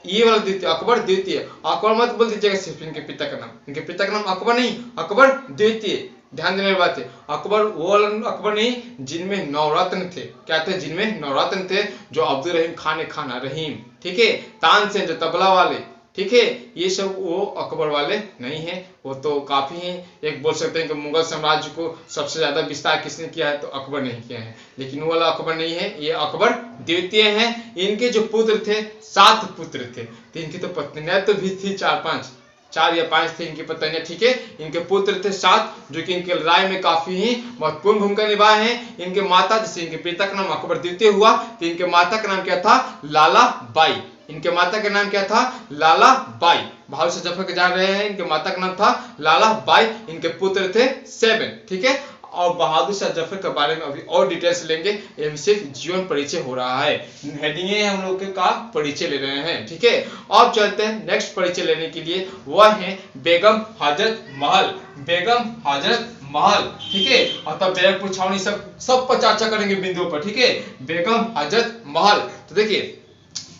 ये वाला द्वितीय, अकबर द्वितीय। अकबर मत बोल दीजिएगा सिर्फ इनके पिता का नाम, इनके पिता का नाम अकबर नहीं, अकबर द्वितीय। ध्यान देने वाली बात है, अकबर वो अकबर नहीं जिनमें नवरत्न थे। क्या थे? जिनमें नवरत्न थे, जो अब्दुल रहीम खान रहीम, ठीक है, तानसेन जो तबला वाले, ठीक है, ये सब वो अकबर वाले नहीं है। वो तो काफी ही एक बोल सकते हैं कि मुगल साम्राज्य को सबसे ज्यादा विस्तार किसने किया है, तो अकबर नहीं किया है, लेकिन वो वाला अकबर नहीं है, ये अकबर द्वितीय है। इनके जो पुत्र थे 7 पुत्र थे, तो इनकी तो पत्नियां तो भी थी 4 या 5 थे इनकी पत्नियां, ठीक है। इनके पुत्र थे 7, जो कि इनके लड़ाई में काफी ही महत्वपूर्ण भूमिका निभाए हैं। इनके माता, जैसे इनके पिता का नाम अकबर द्वितीय हुआ, तो इनके माता का नाम क्या था? लाला बाई। इनके माता का नाम क्या था? लाला बाई। बहादुर शाह जफर के जान रहे हैं, इनके माता का नाम था लाला बाई। इनके पुत्र थे 7, ठीक है। और बहादुर शाह जफर के बारे में अभी और डिटेल्स लेंगे, ये सिर्फ जीवन परिचय हो रहा है, हेडिंग हम लोग का परिचय ले रहे हैं, ठीक है। अब चलते हैं नेक्स्ट परिचय लेने के लिए, वह है बेगम हजरत महल, ठीक है। और तब बैरकपुर छावनी सब पर चर्चा करेंगे बिंदुओं पर, ठीक है। बेगम हजरत महल, तो देखिए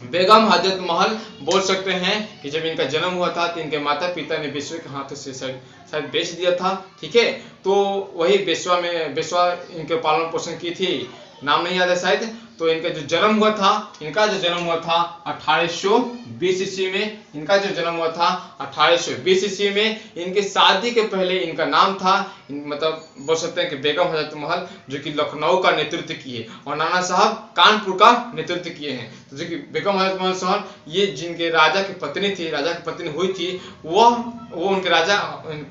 बेगम हजरत महल बोल सकते हैं कि जब इनका जन्म हुआ था तो इनके माता पिता ने बेसवा के हाथों से शायद बेच दिया था, ठीक है। तो वही बेसवा इनके पालन पोषण की थी, नाम नहीं याद है शायद। तो इनका जो जन्म हुआ था 1820 ईस्वी में। इनका जो जन्म हुआ था 1820 ईस्वी में। इनके शादी के पहले इनका नाम था, मतलब बोल सकते हैं कि बेगम हजरत महल, जो कि लखनऊ का नेतृत्व किए, और नाना साहब कानपुर का नेतृत्व किए हैं। तो जो कि बेगम हजरत महल साहब, ये जिनके राजा की पत्नी हुई थी, वो उनके राजा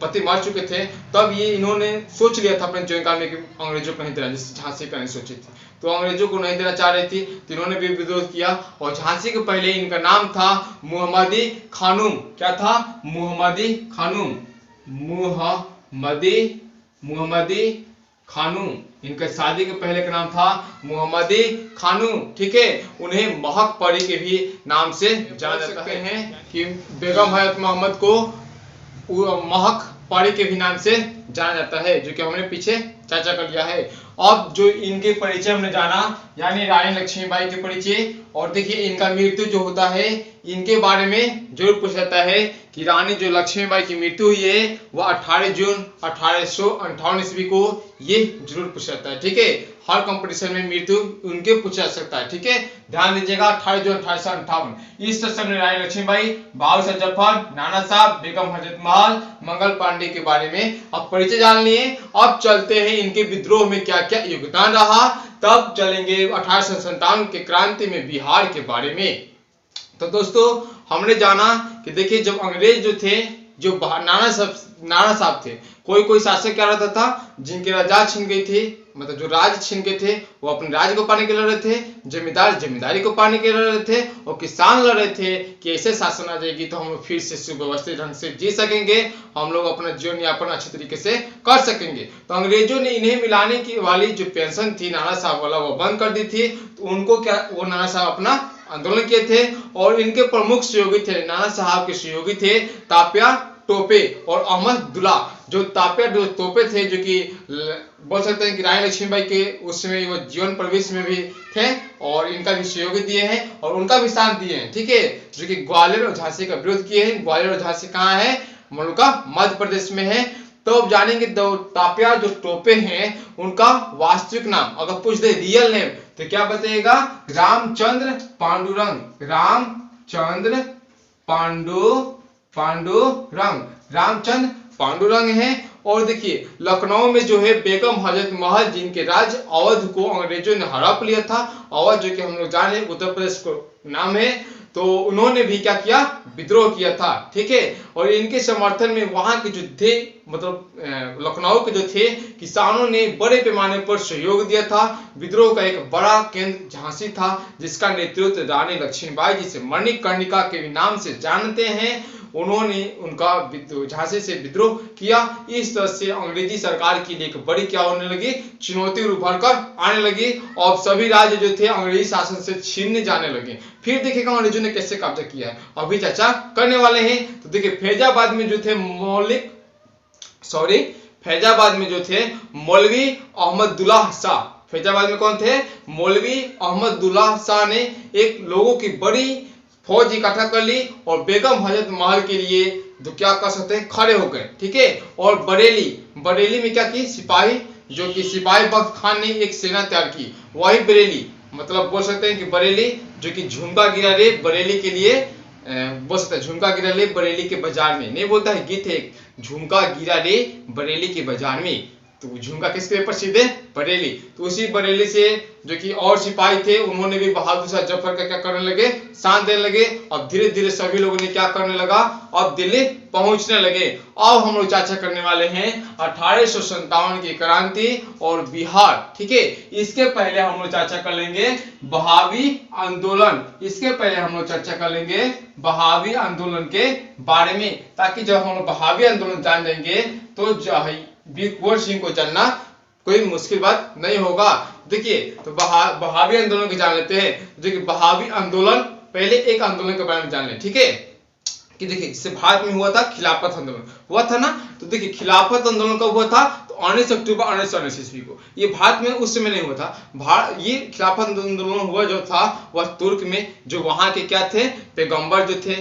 पति मर चुके थे, तब ये इन्होंने सोच लिया था अपने जीवनकाल में कि अंग्रेजों को नहीं देना, जिससे झांसी का नहीं सोची थी, तो अंग्रेजों को नहीं देना चाह रही थी, तो इन्होंने भी विरोध किया। और झांसी के पहले इनका नाम था मुहम्मदी खानूम। क्या था? मुहम्मदी खानूम। इनका शादी के पहले का नाम था मुहम्मदी खानूम, ठीक है। उन्हें महक परी के भी नाम से जाना जाता है कि बेगम हजरत मोहम्मद को महक परी के भी नाम से जाना जाता है, जो कि हमने पीछे चर्चा कर लिया है। अब जो इनके परिचय हमने जाना, यानी रानी लक्ष्मीबाई के परिचय। और देखिए इनका मृत्यु जो होता है इनके बारे में जरूर पूछा जाता है कि रानी जो लक्ष्मीबाई की मृत्यु हुई है वह 18 जून 1858 ईस्वी को, ये जरूर पूछा जाता है। ठीक है, हर कंपटीशन में मृत्यु उनके पूछा जा सकता है। ठीक है, ध्यान दीजिएगा 18 जून 1858। इस सेशन में रानी लक्ष्मीबाई, बहादुर शाह जफर, नाना साहब, बेगम हजरत महल, मंगल पांडे के बारे में अब परिचय जान लिए। अब चलते हैं इनके विद्रोह में क्या क्या योगदान रहा, तब चलेंगे 1857 के क्रांति में बिहार के बारे में। तो दोस्तों हमने जाना कि देखिए जब अंग्रेज जो थे, जो नाना साहब थे, कोई शासक क्या रहता था, जिनके राजा छीन गई थी, मतलब जो राज छीन गए थे वो अपने राज्य को पाने के लिए लड़ रहे थे, जमींदार जमींदारी को पाने के लिए लड़ रहे थे, और किसान लड़ रहे थे कि ऐसे शासन आ जाएगी तो हम लोग फिर से सुव्यवस्थित ढंग से जी सकेंगे, हम लोग अपना जीवन यापन अच्छे तरीके से कर सकेंगे। तो अंग्रेजों ने इन्हें मिलाने की वाली जो पेंशन थी नाना साहब वाला, वो बंद कर दी थी। तो उनको क्या, वो नाना साहब अपना आंदोलन किए थे, और इनके प्रमुख सहयोगी थे, नाना साहब के सहयोगी थे तात्या टोपे और अहमद दुल्ला। जो तात्या टोपे थे, जो कि बोल सकते हैं कि रानी लक्ष्मीबाई के उस समय वो जीवन प्रवेश में भी थे, और इनका भी सहयोग दिए हैं और उनका भी साथ दिए हैं। ठीक है, जो कि ग्वालियर और झांसी का विरोध किए हैं। ग्वालियर और झांसी कहाँ है, हम लोग का मध्य प्रदेश में है। तो अब जानेंगे तात्या जो टोपे हैं उनका वास्तविक नाम, अगर पूछ दे रियल नेम तो क्या बताइएगा, रामचंद्र पांडुरंग, रामचंद्र पांडुरंग, रामचंद्र पांडुरंग है। और देखिए लखनऊ में जो है बेगम हजरत महल, जिनके राज्य अवध को अंग्रेजों ने हड़प लिया था, अवध जो कि हम लोग जाने उत्तर प्रदेश को नाम है, तो उन्होंने भी क्या किया, विद्रोह किया था। ठीक है, और इनके समर्थन में वहां के जो थे, मतलब लखनऊ के जो थे किसानों ने बड़े पैमाने पर सहयोग दिया था। विद्रोह का एक बड़ा केंद्र झांसी था, जिसका नेतृत्व रानी लक्ष्मीबाई, जिसे मणिकर्णिका के भी नाम से जानते हैं, उन्होंने उनका झांसी से विद्रोह किया। इस तरह से अंग्रेजी सरकार के लिए एक बड़ी क्या होने लगी, चुनौती उभर कर आने लगी, और सभी राज्य जो थे अंग्रेजी शासन से छीनने जाने लगे। फिर देखिएगा अंग्रेजों ने कैसे कब्जा किया है, अभी चर्चा करने वाले हैं। तो देखिए फैजाबाद में जो थे फैजाबाद में जो थे मौलवी अहमदुल्ला शाह, फैजाबाद में कौन थे, मौलवी अहमदुल्ला शाह ने एक लोगों की बड़ी फौज इकट्ठा कर ली और बेगम हजरत महल के लिए तो क्या कर सकते हैं, खड़े हो गए। ठीक है, और बरेली में क्या की, सिपाही, जो कि सिपाही बख्त खान ने एक सेना तैयार की, वही बरेली, मतलब बोल सकते हैं कि बरेली जो कि झुमका गिरा रे बरेली के लिए, बोल सकते हैं झुमका गिरा रे बरेली के बाजार में, नहीं बोलता है गीत है, झुमका गिरा रे बरेली के बाजार में, तो झुमका किसके प्रसिद्ध है, बरेली। तो उसी बरेली से जो कि और सिपाही थे, उन्होंने भी बहादुर शाह जफर का क्या करने लगे, साथ देने लगे। अब धीरे धीरे सभी लोगों ने क्या करने लगा, अब दिल्ली पहुंचने लगे। अब हम लोग चर्चा करने वाले हैं 1857 की क्रांति और बिहार। ठीक है, इसके पहले हम लोग चर्चा कर लेंगे बहावी आंदोलन, इसके पहले हम लोग चर्चा कर लेंगे बहावी आंदोलन के बारे में, ताकि जब हम लोग बहावी आंदोलन जान लेंगे तो वीर कुंवर सिंह को जानना कोई मुश्किल बात नहीं होगा। देखिए तो बहावी आंदोलन को जान लेते हैं। देखिए बहावी आंदोलन, पहले एक आंदोलन के बारे में जान लें। ठीक है, कि देखिए जिससे भारत में हुआ था खिलाफत आंदोलन हुआ था ना, तो देखिए खिलाफत आंदोलन कब हुआ था, तो 19 अक्टूबर 1919 ईस्वी को। ये भारत में उस समय नहीं हुआ था। ये खिलाफत आंदोलन हुआ जो था वह तुर्क में, जो वहां के क्या थे, पैगंबर जो थे,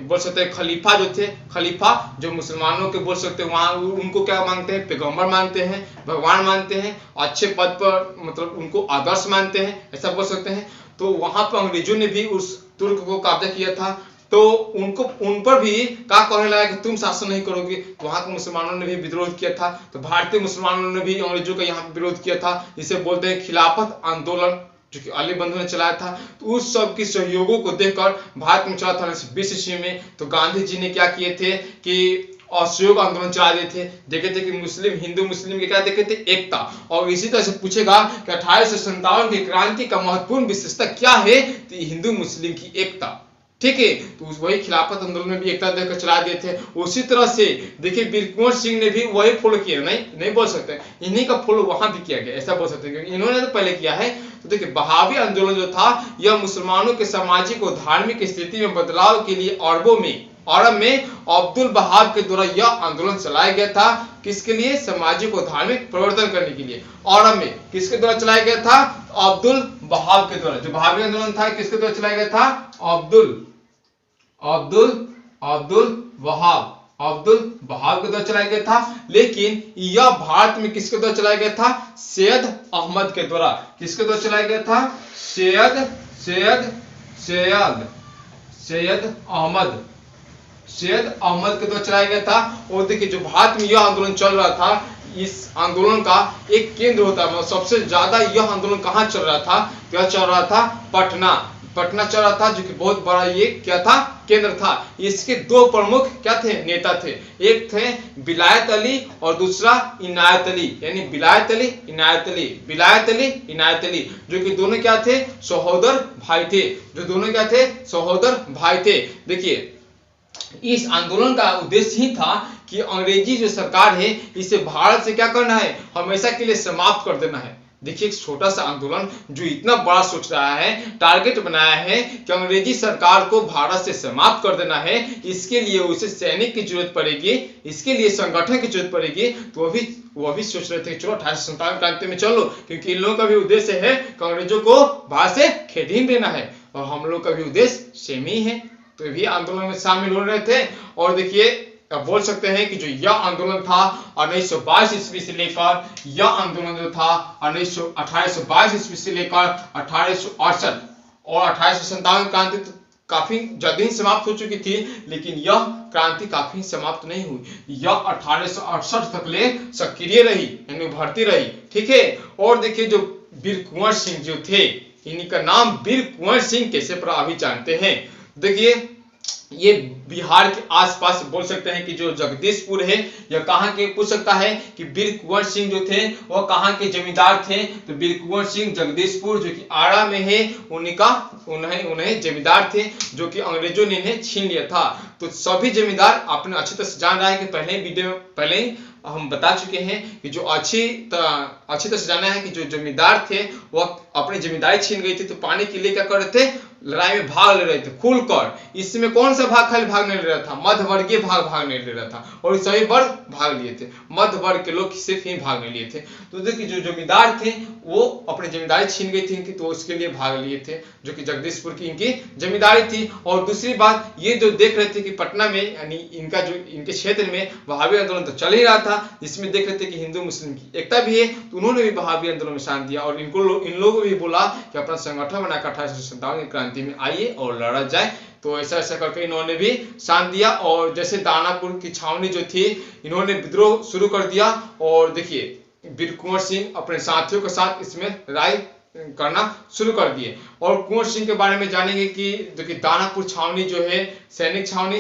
बोल सकते हैं खलीफा जो थे, खलीफा जो मुसलमानों के बोल सकते हैं, वहां उनको क्या मानते हैं, पैगंबर मानते हैं, भगवान मानते हैं, अच्छे पद पर मतलब उनको आदर्श मानते हैं, ऐसा बोल सकते हैं। तो वहां पर अंग्रेजों ने भी उस तुर्क को कब्जा किया था, तो उन पर भी क्या कहने लगा कि तुम शासन नहीं करोगे। तो वहां के मुसलमानों ने भी विरोध किया था, तो भारतीय मुसलमानों ने भी अंग्रेजों का यहाँ पे विरोध किया था, जिसे बोलते हैं खिलाफत आंदोलन, जो कि अली बंधु ने चलाया था। तो उस सब की सहयोगों को देखकर भारत में चला था 1920 ईस्वी में, तो गांधी जी ने क्या किए थे कि असहयोग आंदोलन चला दिए थे। देखे थे कि मुस्लिम हिंदू मुस्लिम के क्या देखे थे, एकता। और इसी तरह से पूछेगा कि 1857 की क्रांति का महत्वपूर्ण विशेषता क्या है, तो हिंदू मुस्लिम की एकता। ठीक है, तो वही खिलाफत आंदोलन में भी एकता देकर चला दिए थे। उसी तरह से देखिए वीर कुंवर सिंह ने भी वही फॉलो किया, नहीं बोल सकते, इन्हीं का फॉलो वहां भी किया गया, ऐसा बोल सकते हैं, क्योंकि इन्होंने तो पहले किया है। तो देखिए बहावी आंदोलन जो था यह मुसलमानों के सामाजिक और धार्मिक स्थिति में बदलाव के लिए अरब में अब्दुल बहाव के द्वारा यह आंदोलन चलाया गया था। किसके लिए, सामाजिक और धार्मिक परिवर्तन करने के लिए। अरब में किसके द्वारा चलाया गया था, अब्दुल बहाव के द्वारा। जो बहावी आंदोलन था किसके द्वारा चलाया गया था, अब्दुल अब्दुल वहाब के द्वारा चलाया गया था। लेकिन यह भारत में किसके द्वारा चलाया गया था? सैयद अहमद के द्वारा। किसके द्वारा चलाया गया था? सैयद अहमद के द्वारा चलाया गया था। और देखिए जो भारत में यह आंदोलन चल रहा था, इस आंदोलन का एक केंद्र होता है, मतलब सबसे ज्यादा यह आंदोलन कहाँ चल रहा था? यह चल रहा था पटना चल रहा था, जो कि बहुत बड़ा ये क्या था? केंद्र था। इसके दो प्रमुख क्या थे? नेता थे। एक थे विलायत अली और दूसरा इनायत अली, यानी विलायत अली, जो कि दोनों क्या थे? सहोदर भाई थे। देखिए इस आंदोलन का उद्देश्य ही था कि अंग्रेजी जो सरकार है इसे भारत से क्या करना है? हमेशा के लिए समाप्त कर देना है। देखिए एक छोटा सा आंदोलन जो इतना बड़ा सोच रहा है, टारगेट बनाया है कि अंग्रेजी सरकार को भारत से समाप्त कर देना है। इसके लिए उसे सैनिक की जरूरत पड़ेगी, इसके लिए संगठन की जरूरत पड़ेगी। तो वो भी सोच रहे थे चलो 1857 क्रांति में चलो, क्योंकि इन लोगों का भी उद्देश्य है कि अंग्रेजों को भारत से खेदीन देना है, और हम लोग का भी उद्देश्य सेम ही है। तो भी आंदोलन में शामिल हो रहे थे। और देखिए अब बोल सकते हैं कि जो यह आंदोलन था 1922 ईस्वी से लेकर, यह आंदोलन जो था 1822 ईस्वी से लेकर 1868 और 1857 क्रांति तो काफी जल्दी ही समाप्त हो चुकी थी। लेकिन यह क्रांति काफी समाप्त नहीं हुई, यह 1868 तक ले सक्रिय रही, यानी उभरती रही। ठीक है। और देखिए जो वीर कुंवर सिंह जो थे, इन्हीं का नाम वीर कुंवर सिंह कैसे पर अभी जानते हैं। देखिए ये बिहार के आसपास बोल सकते हैं कि जो जगदीशपुर है, यह कहाँ के पूछ सकता है कि वीर कुंवर सिंह जो थे वह कहाँ के जमींदार थे? तो वीर कुंवर सिंह जगदीशपुर जो कि आरा में है, उन्हें जमींदार थे, जो कि अंग्रेजों ने इन्हें छीन लिया था। तो सभी जमींदार आपने अच्छी तरह से जान रहा है कि पहले ही हम बता चुके हैं कि जो अच्छी तरह से जाना है कि जो जमींदार थे वह अपनी जमींदारी छीन गई थी, तो पाने के लिए क्या कर रहे थे? लड़ाई में भाग ले रहे थे खुलकर। इसमें कौन सा भाग खाली भाग नहीं ले रहा था? मध्यवर्गीय भाग नहीं ले रहा था, और सभी वर्ग भाग लिए थे, मध्य वर्ग के लोग सिर्फ ही भाग नहीं लिए थे। तो देखिए जो जमींदार थे वो अपनी जमींदारी छीन गई थी इनकी, तो उसके लिए भाग लिए थे, जो कि जगदीशपुर की इनकी जमींदारी थी। और दूसरी बात ये जो देख रहे थे कि पटना में, यानी इनके क्षेत्र में वहाबी आंदोलन तो चल ही रहा था, जिसमें देख रहे थे कि हिंदू मुस्लिम की एकता भी है, तो उन्होंने भी वहाबी आंदोलन में शांत दिया। और इन लोगों को भी बोला कि अपना संगठन बनाकर 1857 की क्रांति में आइए और लड़ा जाए। तो ऐसा करके इन्होंने भी शांत दिया। और जैसे दानापुर की छावनी जो थी, इन्होंने विद्रोह शुरू कर दिया। और देखिए वीर कुंवर सिंह अपने साथियों के साथ इसमें राय करना शुरू कर दिए। और कुंवर सिंह के बारे में जानेंगे कि देखिए दानापुर छावनी जो है सैनिक छावनी,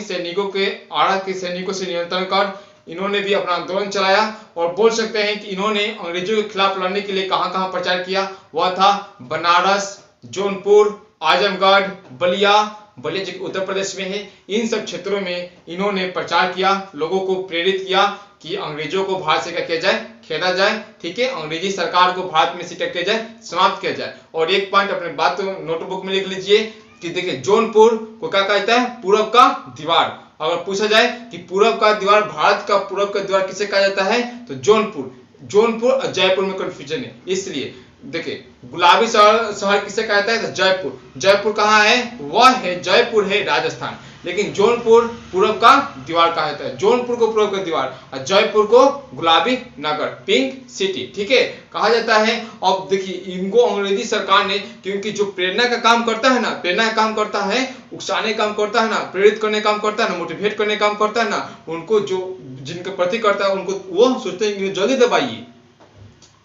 आरा के सैनिकों से नियंत्रण कर इन्होंने भी अपना आंदोलन चलाया। और बोल सकते हैं कि इन्होंने अंग्रेजों के खिलाफ लड़ने के लिए कहां प्रचार किया? वह था बनारस, जौनपुर, आजमगढ़, बलिया जो उत्तर प्रदेश में है। इन सब क्षेत्रों में इन्होंने प्रचार किया, लोगों को प्रेरित किया कि अंग्रेजों को भारत से क्या किया जाए? खेदा जाए। ठीक है, अंग्रेजी सरकार को भारत में से क्या किया जाए? समाप्त किया जाए। और एक पॉइंट अपने बात नोटबुक में लिख लीजिए कि देखिए जौनपुर को क्या कहता है? पूरब का दीवार। अगर पूछा जाए कि पूरब का दीवार, भारत का पूरब का दीवार किसे कहा जाता है? तो जौनपुर और जयपुर में कंफ्यूजन है। इसलिए देखिए गुलाबी शहर किसे कहता है? तो जयपुर कहाँ है? वह है जयपुर है राजस्थान। लेकिन जौनपुर पूरब का दीवार कहा जाता है, जौनपुर को पूरब का दीवार और जयपुर को गुलाबी नगर, पिंक सिटी। ठीक है, कहा जाता है। अब देखिए इनको अंग्रेजी सरकार ने, क्योंकि जो प्रेरणा का काम करता है ना, उकसाने काम करता है ना, प्रेरित करने काम करता है ना, मोटिवेट करने काम करता है ना, उनको जो जिनके प्रति करता है उनको वो सोचते हैं कि जल्दी दबाइए,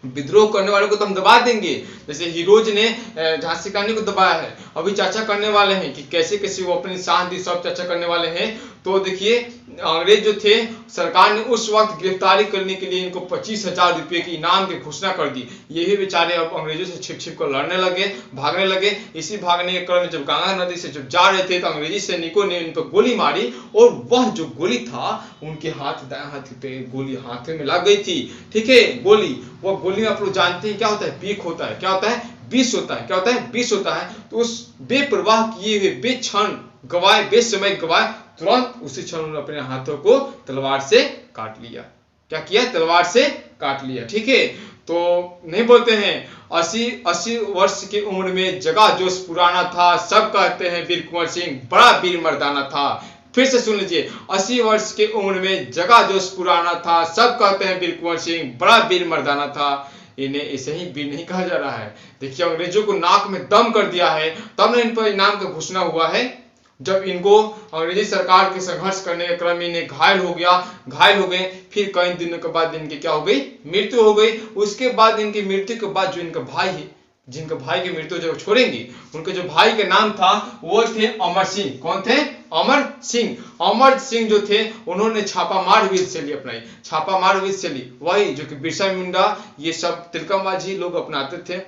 विद्रोह करने वालों को तो हम दबा देंगे। जैसे हीरोज ने झांसी रानी को दबाया है, अभी चर्चा करने वाले हैं कि कैसे कैसे वो अपनी शान दी, सब चर्चा करने वाले हैं। तो देखिए अंग्रेज जो थे, सरकार ने उस वक्त गिरफ्तारी करने के लिए इनको 25,000 रुपये की इनाम की घोषणा कर दी। यही बेचारे अब अंग्रेजों से छिप कर लड़ने लगे, भागने लगे। इसी भागने के क्रम में जब गंगा नदी से जब जा रहे थे तो अंग्रेजी सैनिकों ने इन पर गोली मारी, और वह जो गोली था उनके दाएं हाथ पे गोली हाथ में लग गई थी। ठीक है, वो गोली आप लोग जानते हैं क्या होता है? पीक होता है। क्या होता है? विष होता है। क्या होता है? विष होता है। तो उस बेपरवाह किए हुए, बेसमय गवाए, तुरंत उसी क्षण उन्होंने अपने हाथों को तलवार से काट लिया। क्या किया? तलवार से काट लिया। ठीक है, तो नहीं बोलते हैं 80 वर्ष की उम्र में जगा जोश पुराना था, सब कहते हैं वीर कुंवर सिंह बड़ा वीर मर्दाना था। फिर से सुन लीजिए, 80 वर्ष की उम्र में जगा जोश पुराना था, सब कहते हैं वीर कुंवर सिंह बड़ा वीर मर्दाना था। इन्हें ऐसे ही वीर नहीं कहा जा रहा है। देखिए अंग्रेजों को नाक में दम कर दिया है, तब न इन पर इनाम का घोषणा हुआ है। जब इनको अंग्रेजी सरकार के संघर्ष करने के क्रम में इन्हें घायल हो गए, फिर कई दिनों के बाद इनकी क्या हो गई, मृत्यु हो गई। उसके बाद इनकी मृत्यु के बाद जो इनका भाई है, जिनका भाई की मृत्यु जब छोड़ेंगे, उनके जो भाई के नाम था वो थे अमर सिंह। कौन थे? अमर सिंह। अमर सिंह जो थे उन्होंने छापामार वीर शैली अपनाई, छापामार वीर शैली, वही जो कि बिरसा मुंडा ये सब तिलकमबाजी लोग अपनाते थे।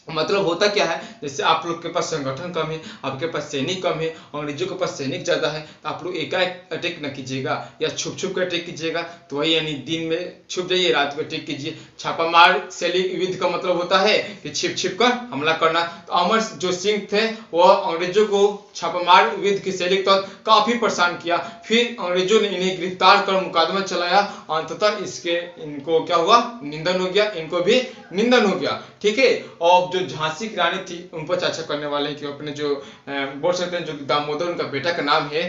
मतलब होता क्या है, जैसे आप लोग के पास संगठन कम है, आपके पास सैनिक कम है, अंग्रेजों के पास सैनिक ज्यादा है, तो आप लोग एकाएक अटैक न कीजिएगा या छुप छुप कर अटैक कीजिएगा। तो वही यानी दिन में छुप जाइए, रात में अटैक कीजिए। छापामार शैली युद्ध का मतलब होता है कि छिप छिप कर हमला करना। तो अमर जो सिंह थे वह अंग्रेजों को छापामार युद्ध की शैली के तहत काफी परेशान किया। फिर अंग्रेजों ने इन्हें गिरफ्तार कर मुकदमा चलाया। अंततः इसके इनको क्या हुआ, निंदन हो गया, इनको भी निंदन हो गया। ठीक है। और जो झांसी की रानी थी उन पर चर्चा करने वाले हैं कि अपने जो बोल सकते हैं जो दामोदर उनका बेटा का नाम है,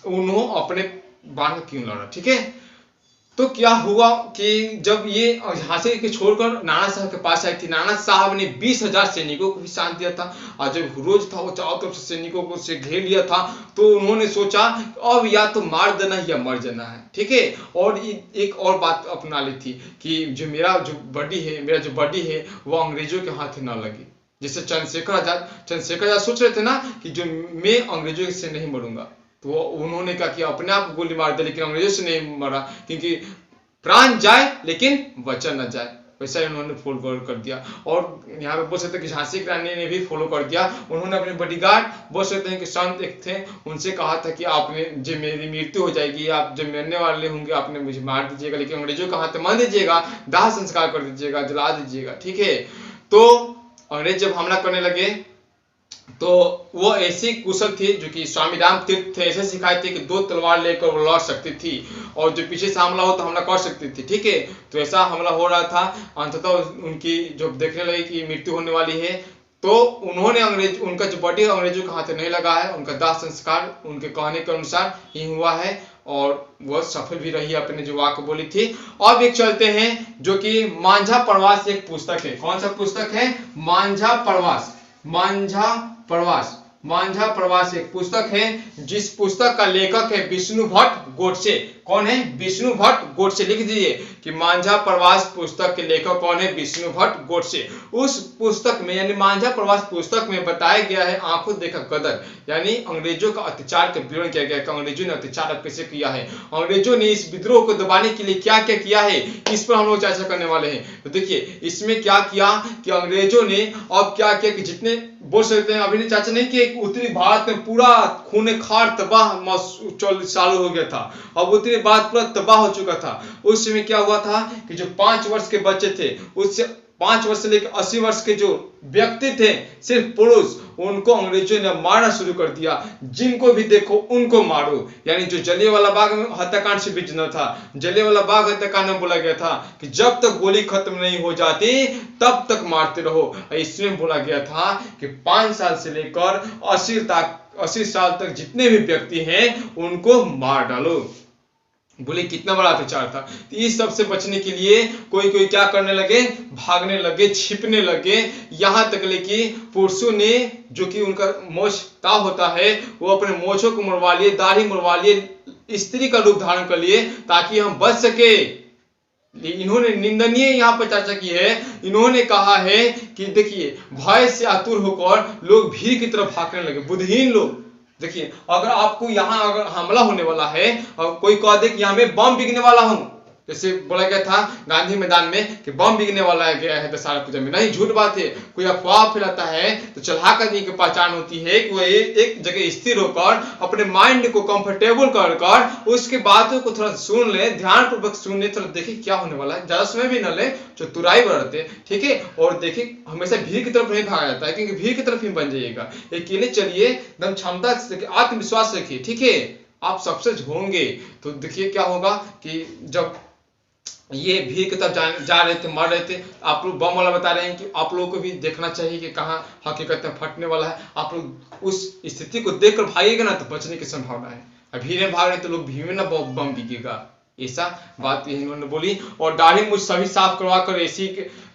उन्होंने अपने बाण क्यों लड़ा। ठीक है। तो क्या हुआ कि जब ये झांसी के छोड़कर नाना साहब के पास आई थी, नाना साहब ने 20,000 सैनिकों को भी शांत दिया था। और जब हुरोज था वो चारों तरफ से सैनिकों को से घेर लिया था, तो उन्होंने सोचा अब या तो मार देना है या मर जाना है। ठीक है। और एक और बात अपना ली थी कि जो मेरा जो बॉडी है वो अंग्रेजों के हाथ न लगे। जैसे चंद्रशेखर आजाद सोच रहे थे ना कि जो मैं अंग्रेजों से नहीं मरूंगा, तो उन्होंने क्या किया, अपने आप गोली मार दिया, लेकिन अंग्रेजों से नहीं मरा, क्योंकि प्राण जाए लेकिन वचन न जाए। वैसा ही उन्होंने फॉलो कर दिया। और यहाँ पे बोल सकते हैं कि झांसी की रानी ने भी फॉलो कर दिया। उन्होंने अपने बॉडीगार्ड बोल सकते हैं कि संत एक थे, उनसे कहा था कि आपने जब मेरी मृत्यु हो जाएगी, आप जब मरने वाले होंगे आपने मुझे मार दीजिएगा, लेकिन अंग्रेजों का हाथ मान दीजिएगा, दाह संस्कार कर दीजिएगा, जला दीजिएगा। ठीक है। तो अंग्रेज जब हमला करने लगे तो वो ऐसी कुशल थी जो कि स्वामी राम तीर्थ थे, ऐसे सिखाए थे कि 2 तलवार लेकर वो लड़ सकती थी और जो पीछे से हमला हो तो हमला कर सकती थी। ठीक है। तो ऐसा हमला हो रहा था। अंततः उनकी जब देखने लगे कि मृत्यु होने वाली है, तो उन्होंने उनका जो बॉडी अंग्रेजों के हाथ नहीं लगा है, उनका दाह संस्कार उनके कहने के अनुसार ही हुआ है और वह सफल भी रही, अपने जो वाक्य बोली थी। अब एक चलते हैं जो कि मांझा प्रवास एक पुस्तक है। कौन सा पुस्तक है? मांझा प्रवास एक पुस्तक है, जिस पुस्तक का लेखक है विष्णु भट्ट गोडसे। कौन है? विष्णु भट्ट गोडसे। लिख दीजिए कि मांझा प्रवास पुस्तक के लेखक कौन है? विष्णु भट्ट गोडसे। उस पुस्तक में यानी मांझा प्रवास पुस्तक में बताया गया है आंखों देखा कदर, यानी अंग्रेजों का अत्याचार का विवरण किया गया है कि अंग्रेजों ने अत्याचार कैसे किया है, अंग्रेजों ने इस विद्रोह को दबाने के लिए क्या क्या किया है, इस पर हम लोग चर्चा करने वाले हैं। तो देखिए इसमें क्या किया कि अंग्रेजों ने अब क्या किया कि जितने बोल सकते हैं अभी ने चर्चा नहीं किया, उत्तरी भारत में पूरा खूने खार तबाह चालू हो गया था। अब उत्तरी भारत पूरा तबाह हो चुका था। उस समय क्या हुआ था कि जो 5 वर्ष के बच्चे थे, उससे 5 वर्ष से लेकर 80 वर्ष के जो व्यक्ति थे, सिर्फ पुरुष, उनको अंग्रेजों ने मारना शुरू कर दिया। जिनको भी देखो उनको मारो। यानी जो जलियांवाला बाग हत्याकांड से भी जुड़ा था, जलियांवाला बाग हत्याकांड में बोला गया था कि जब तक गोली खत्म नहीं हो जाती तब तक मारते रहो। इसमें बोला गया था कि 5 साल से लेकर 80 साल तक जितने भी व्यक्ति हैं उनको मार डालो। बोले कितना बड़ा अत्याचार था। तो इस सब से बचने के लिए कोई क्या करने लगे, भागने लगे, छिपने लगे। यहाँ तक ले कि पुरुषों ने जो कि उनका मोछ ता होता है वो अपने मोछों को मुड़वा लिए, दाढ़ी मुड़वा लिए, स्त्री का रूप धारण कर लिए ताकि हम बच सके। इन्होंने निंदनीय यहाँ पर चर्चा की है। इन्होंने कहा है कि देखिए भय से आतुर होकर लोग भीड़ की तरफ भागने लगे, बुद्धिहीन लोग। देखिए अगर आपको यहाँ अगर हमला होने वाला है और कोई कह दे कि यहाँ में बम बिकने वाला हूं, जैसे बोला गया था गांधी मैदान में कि बम बिकने वाला गया है दशहरा पूजा में, नहीं, झूठ बात है। कोई अफवाह फैलाता है तो चलाक आदमी की पहचान होती है कि वह एक जगह स्थिर होकर अपने माइंड को कंफर्टेबल कर उसके बातों को थोड़ा सुन ले, ध्यान पूर्वक सुन ले, थोड़ा देखे क्या होने वाला है, ज्यादा समय भी न ले, चतुराई बरते। ठीक है। और देखिए हमेशा भीड़ की तरफ नहीं भागा जाता है, क्योंकि भीड़ की तरफ ही बन जाइएगा। अकेले चलिए, एकदम क्षमता से, आत्मविश्वास रखिए। ठीक है। आप सक्सेस होंगे। तो देखिए क्या होगा कि जब ये भीड़ की तरफ जा रहे थे, मर रहे थे। आप लोग बम वाला बता रहे हैं कि आप लोगों को भी देखना चाहिए कि कहाँ हकीकत में फटने वाला है। आप लोग उस स्थिति को देखकर भागेगा ना तो बचने की संभावना है। अब भीड़ में भाग रहे तो लोग भीड़ में ना बम बिकेगा, ऐसा बात ये इन्होंने बोली। और दाढ़ी मुझ सभी साफ करवा कर ऐसी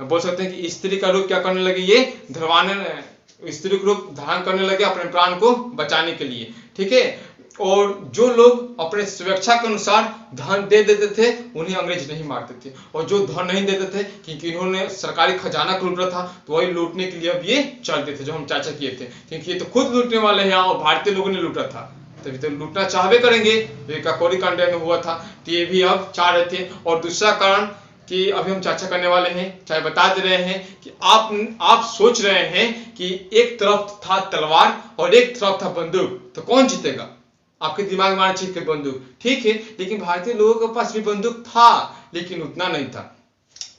बोल सकते हैं कि स्त्री का रूप क्या करने लगे, ये धरवाने स्त्री का रूप धारण करने लगे अपने प्राण को बचाने के लिए, ठीक है। और जो लोग अपने स्वेच्छा के अनुसार धन दे देते थे उन्हें अंग्रेज नहीं मारते थे, और जो धन नहीं देते थे क्योंकि इन्होंने सरकारी खजाना को लूटा था तो वही लूटने के लिए अब ये चलते थे, जो हम चाचा किए थे, क्योंकि ये तो खुद लूटने वाले हैं और भारतीय लोगों ने लूटा था, तभी तो लूटना चाहबे करेंगे। ये काकोरी कांड में हुआ था तो ये भी अब चाह रहे थे। और दूसरा कारण कि अभी हम चर्चा करने वाले हैं, चाहे बता दे रहे हैं कि आप सोच रहे हैं कि एक तरफ था तलवार और एक तरफ था बंदूक, तो कौन जीतेगा? आपके दिमाग में आना चाहिए कि बंदूक, ठीक है, लेकिन भारतीय लोगों के पास भी बंदूक था लेकिन उतना नहीं था।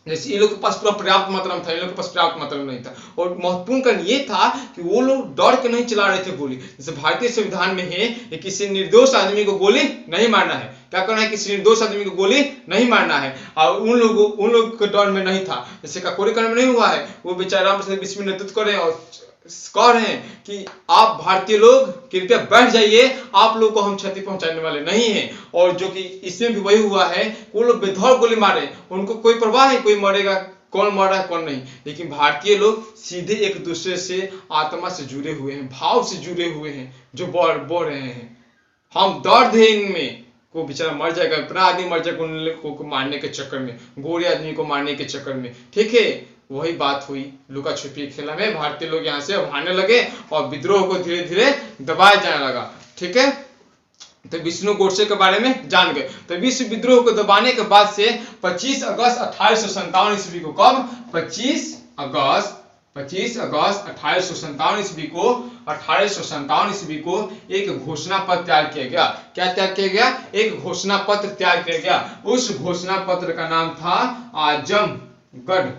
जैसे इन लोग के पास पूरा पर्याप्त मात्रा में था, इन लोग के पास पर्याप्त मात्रा में नहीं था। और महत्वपूर्ण कारण ये था कि वो लोग डर के नहीं चला रहे थे गोली। जैसे भारतीय संविधान में है कि किसी निर्दोष आदमी को गोली नहीं मारना है। क्या करना है? किसी निर्दोष आदमी को गोली नहीं मारना है। और उन लोगों के डर में नहीं था, जैसे काकोरी कांड में नहीं हुआ है। वो बेचारा बीच में नेतृत्व कर रहे हैं और कह रहे हैं कि आप भारतीय लोग कृपया बैठ जाइए, आप लोग को हम क्षति पहुंचाने वाले नहीं हैं। और जो कि इसमें भी वही हुआ है, वो लोग बेधौर गोली मारे, उनको कोई परवाह है कोई मरेगा, कौन मर रहा है कौन नहीं। लेकिन भारतीय लोग सीधे एक दूसरे से आत्मा से जुड़े हुए हैं, भाव से जुड़े हुए हैं, जो बोल रहे हैं हम दर्द है इनमें, को बेचारा मर जाएगा, इतना आदमी मर जाएगा उन लोगों को मारने के चक्कर में, गोरे आदमी को मारने के चक्कर में, ठीक है। वही बात हुई लुका छुपी खेला में, भारतीय लोग यहाँ से भागने लगे और विद्रोह को धीरे धीरे दबाया जाने लगा, ठीक है। तो विष्णु गोडसे के बारे में जान गए। तो विश्व विद्रोह को दबाने के बाद से 25 अगस्त 1857 ईस्वी को, कब? 25 अगस्त 1857 ईस्वी को 1857 ईस्वी को एक घोषणा पत्र तैयार किया गया। क्या तैयार किया गया? एक घोषणा पत्र तैयार किया गया। उस घोषणा पत्र का नाम था आजमगढ़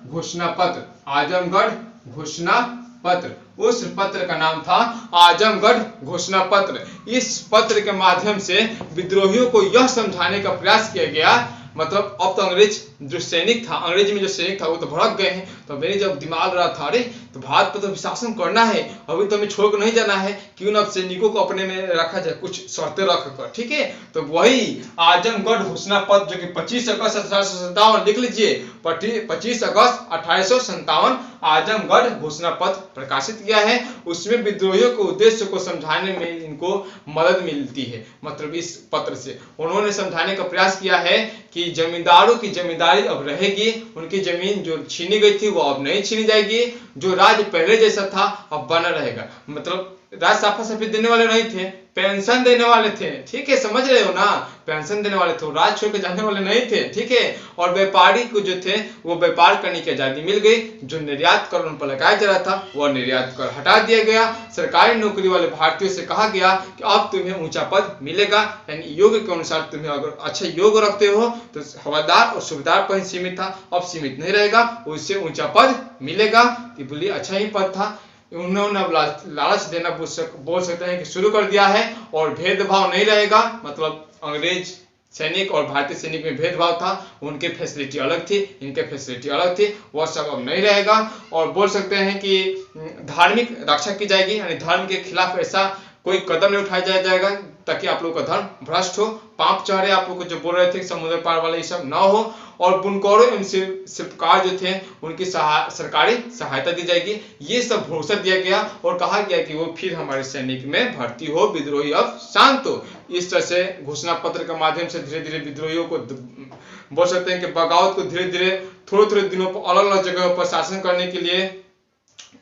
घोषणा पत्र। आजमगढ़ घोषणा पत्र, उस पत्र का नाम था आजमगढ़ घोषणा पत्र। इस पत्र के माध्यम से विद्रोहियों को यह समझाने का प्रयास किया गया, मतलब अब तो अंग्रेज जो सैनिक था, अंग्रेज में जो सैनिक था वो तो भड़क गए हैं। तो मेरे जब दिमाग रहा था, अरे तो भारत पर तो शासन करना है, अभी तो हमें छोड़ कर नहीं जाना है, क्यों ना सैनिकों को अपने में रखा जाए, कुछ शर्तें रख कर, ठीक है। तो वही आजमगढ़ घोषणा पत्र, जो कि 25 अगस्त 1857, लिख लीजिए 25 अगस्त 1857 आजमगढ़ घोषणा पत्र प्रकाशित किया है। उसमें विद्रोहियों के उद्देश्य को समझाने में इनको मदद मिलती है। मतलब इस पत्र से उन्होंने समझाने का प्रयास किया है कि जमींदारों की जमींदारी अब रहेगी, उनकी जमीन जो छीनी गई थी वो अब नहीं छीनी जाएगी, जो राज्य पहले जैसा था अब बना रहेगा। मतलब राज साफा सफेद देने वाले नहीं थे, पेंशन देने वाले थे, ठीक है, समझ रहे हो ना, पेंशन देने वाले थे, राज छोड़ के जाने वाले नहीं थे, ठीक है। और व्यापारी को जो थे वो व्यापार करने की आजादी मिल गई। जो निर्यात कर उन पर लगाया जा रहा था वह निर्यात कर हटा दिया गया। सरकारी नौकरी वाले भारतीयों से कहा गया कि अब तुम्हें ऊंचा पद मिलेगा, यानी योग के अनुसार तुम्हें अगर अच्छा योग रखते हो तो हवलदार और सूबेदार पर ही सीमित था, अब सीमित नहीं रहेगा, उससे ऊंचा पद मिलेगा। ये बोलिए अच्छा ही पद था। उन्होंने अब लालच देना बोल सकते हैं कि शुरू कर दिया है। और भेदभाव नहीं रहेगा, मतलब अंग्रेज सैनिक और भारतीय सैनिक में भेदभाव था, उनके फैसिलिटी अलग थी, इनके फैसिलिटी अलग थी, वह सब अब नहीं रहेगा। और बोल सकते हैं कि धार्मिक रक्षा की जाएगी, यानी धर्म के खिलाफ ऐसा कोई कदम नहीं उठाया जाएगा ताकि आप लोगों का धर्म भ्रष्ट हो, पाप चढ़े, आप लोग जो बोल रहे थे समुद्र पार वाले, ये सब ना हो। और बुनकरों एवं शिल्पकार जो थे उनकी सरकारी सहायता दी जाएगी। ये सब भरोसा दिया गया और कहा गया कि वो फिर हमारे सैनिक में भर्ती हो, विद्रोही अब शांत हो। इस तरह से घोषणा पत्र के माध्यम से धीरे धीरे विद्रोहियों को बोल सकते हैं कि बगावत को धीरे धीरे थोड़े थोड़े दिनों पर अलग अलग जगह पर शासन करने के लिए,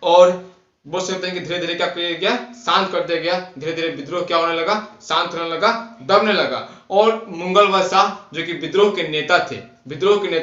और बोल सकते हैं कि धीरे धीरे क्या किया गया, शांत कर दिया गया। धीरे धीरे विद्रोह क्या होने लगा, शांत होने लगा, दबने लगा। और मुगल शाह जो कि विद्रोह के नेता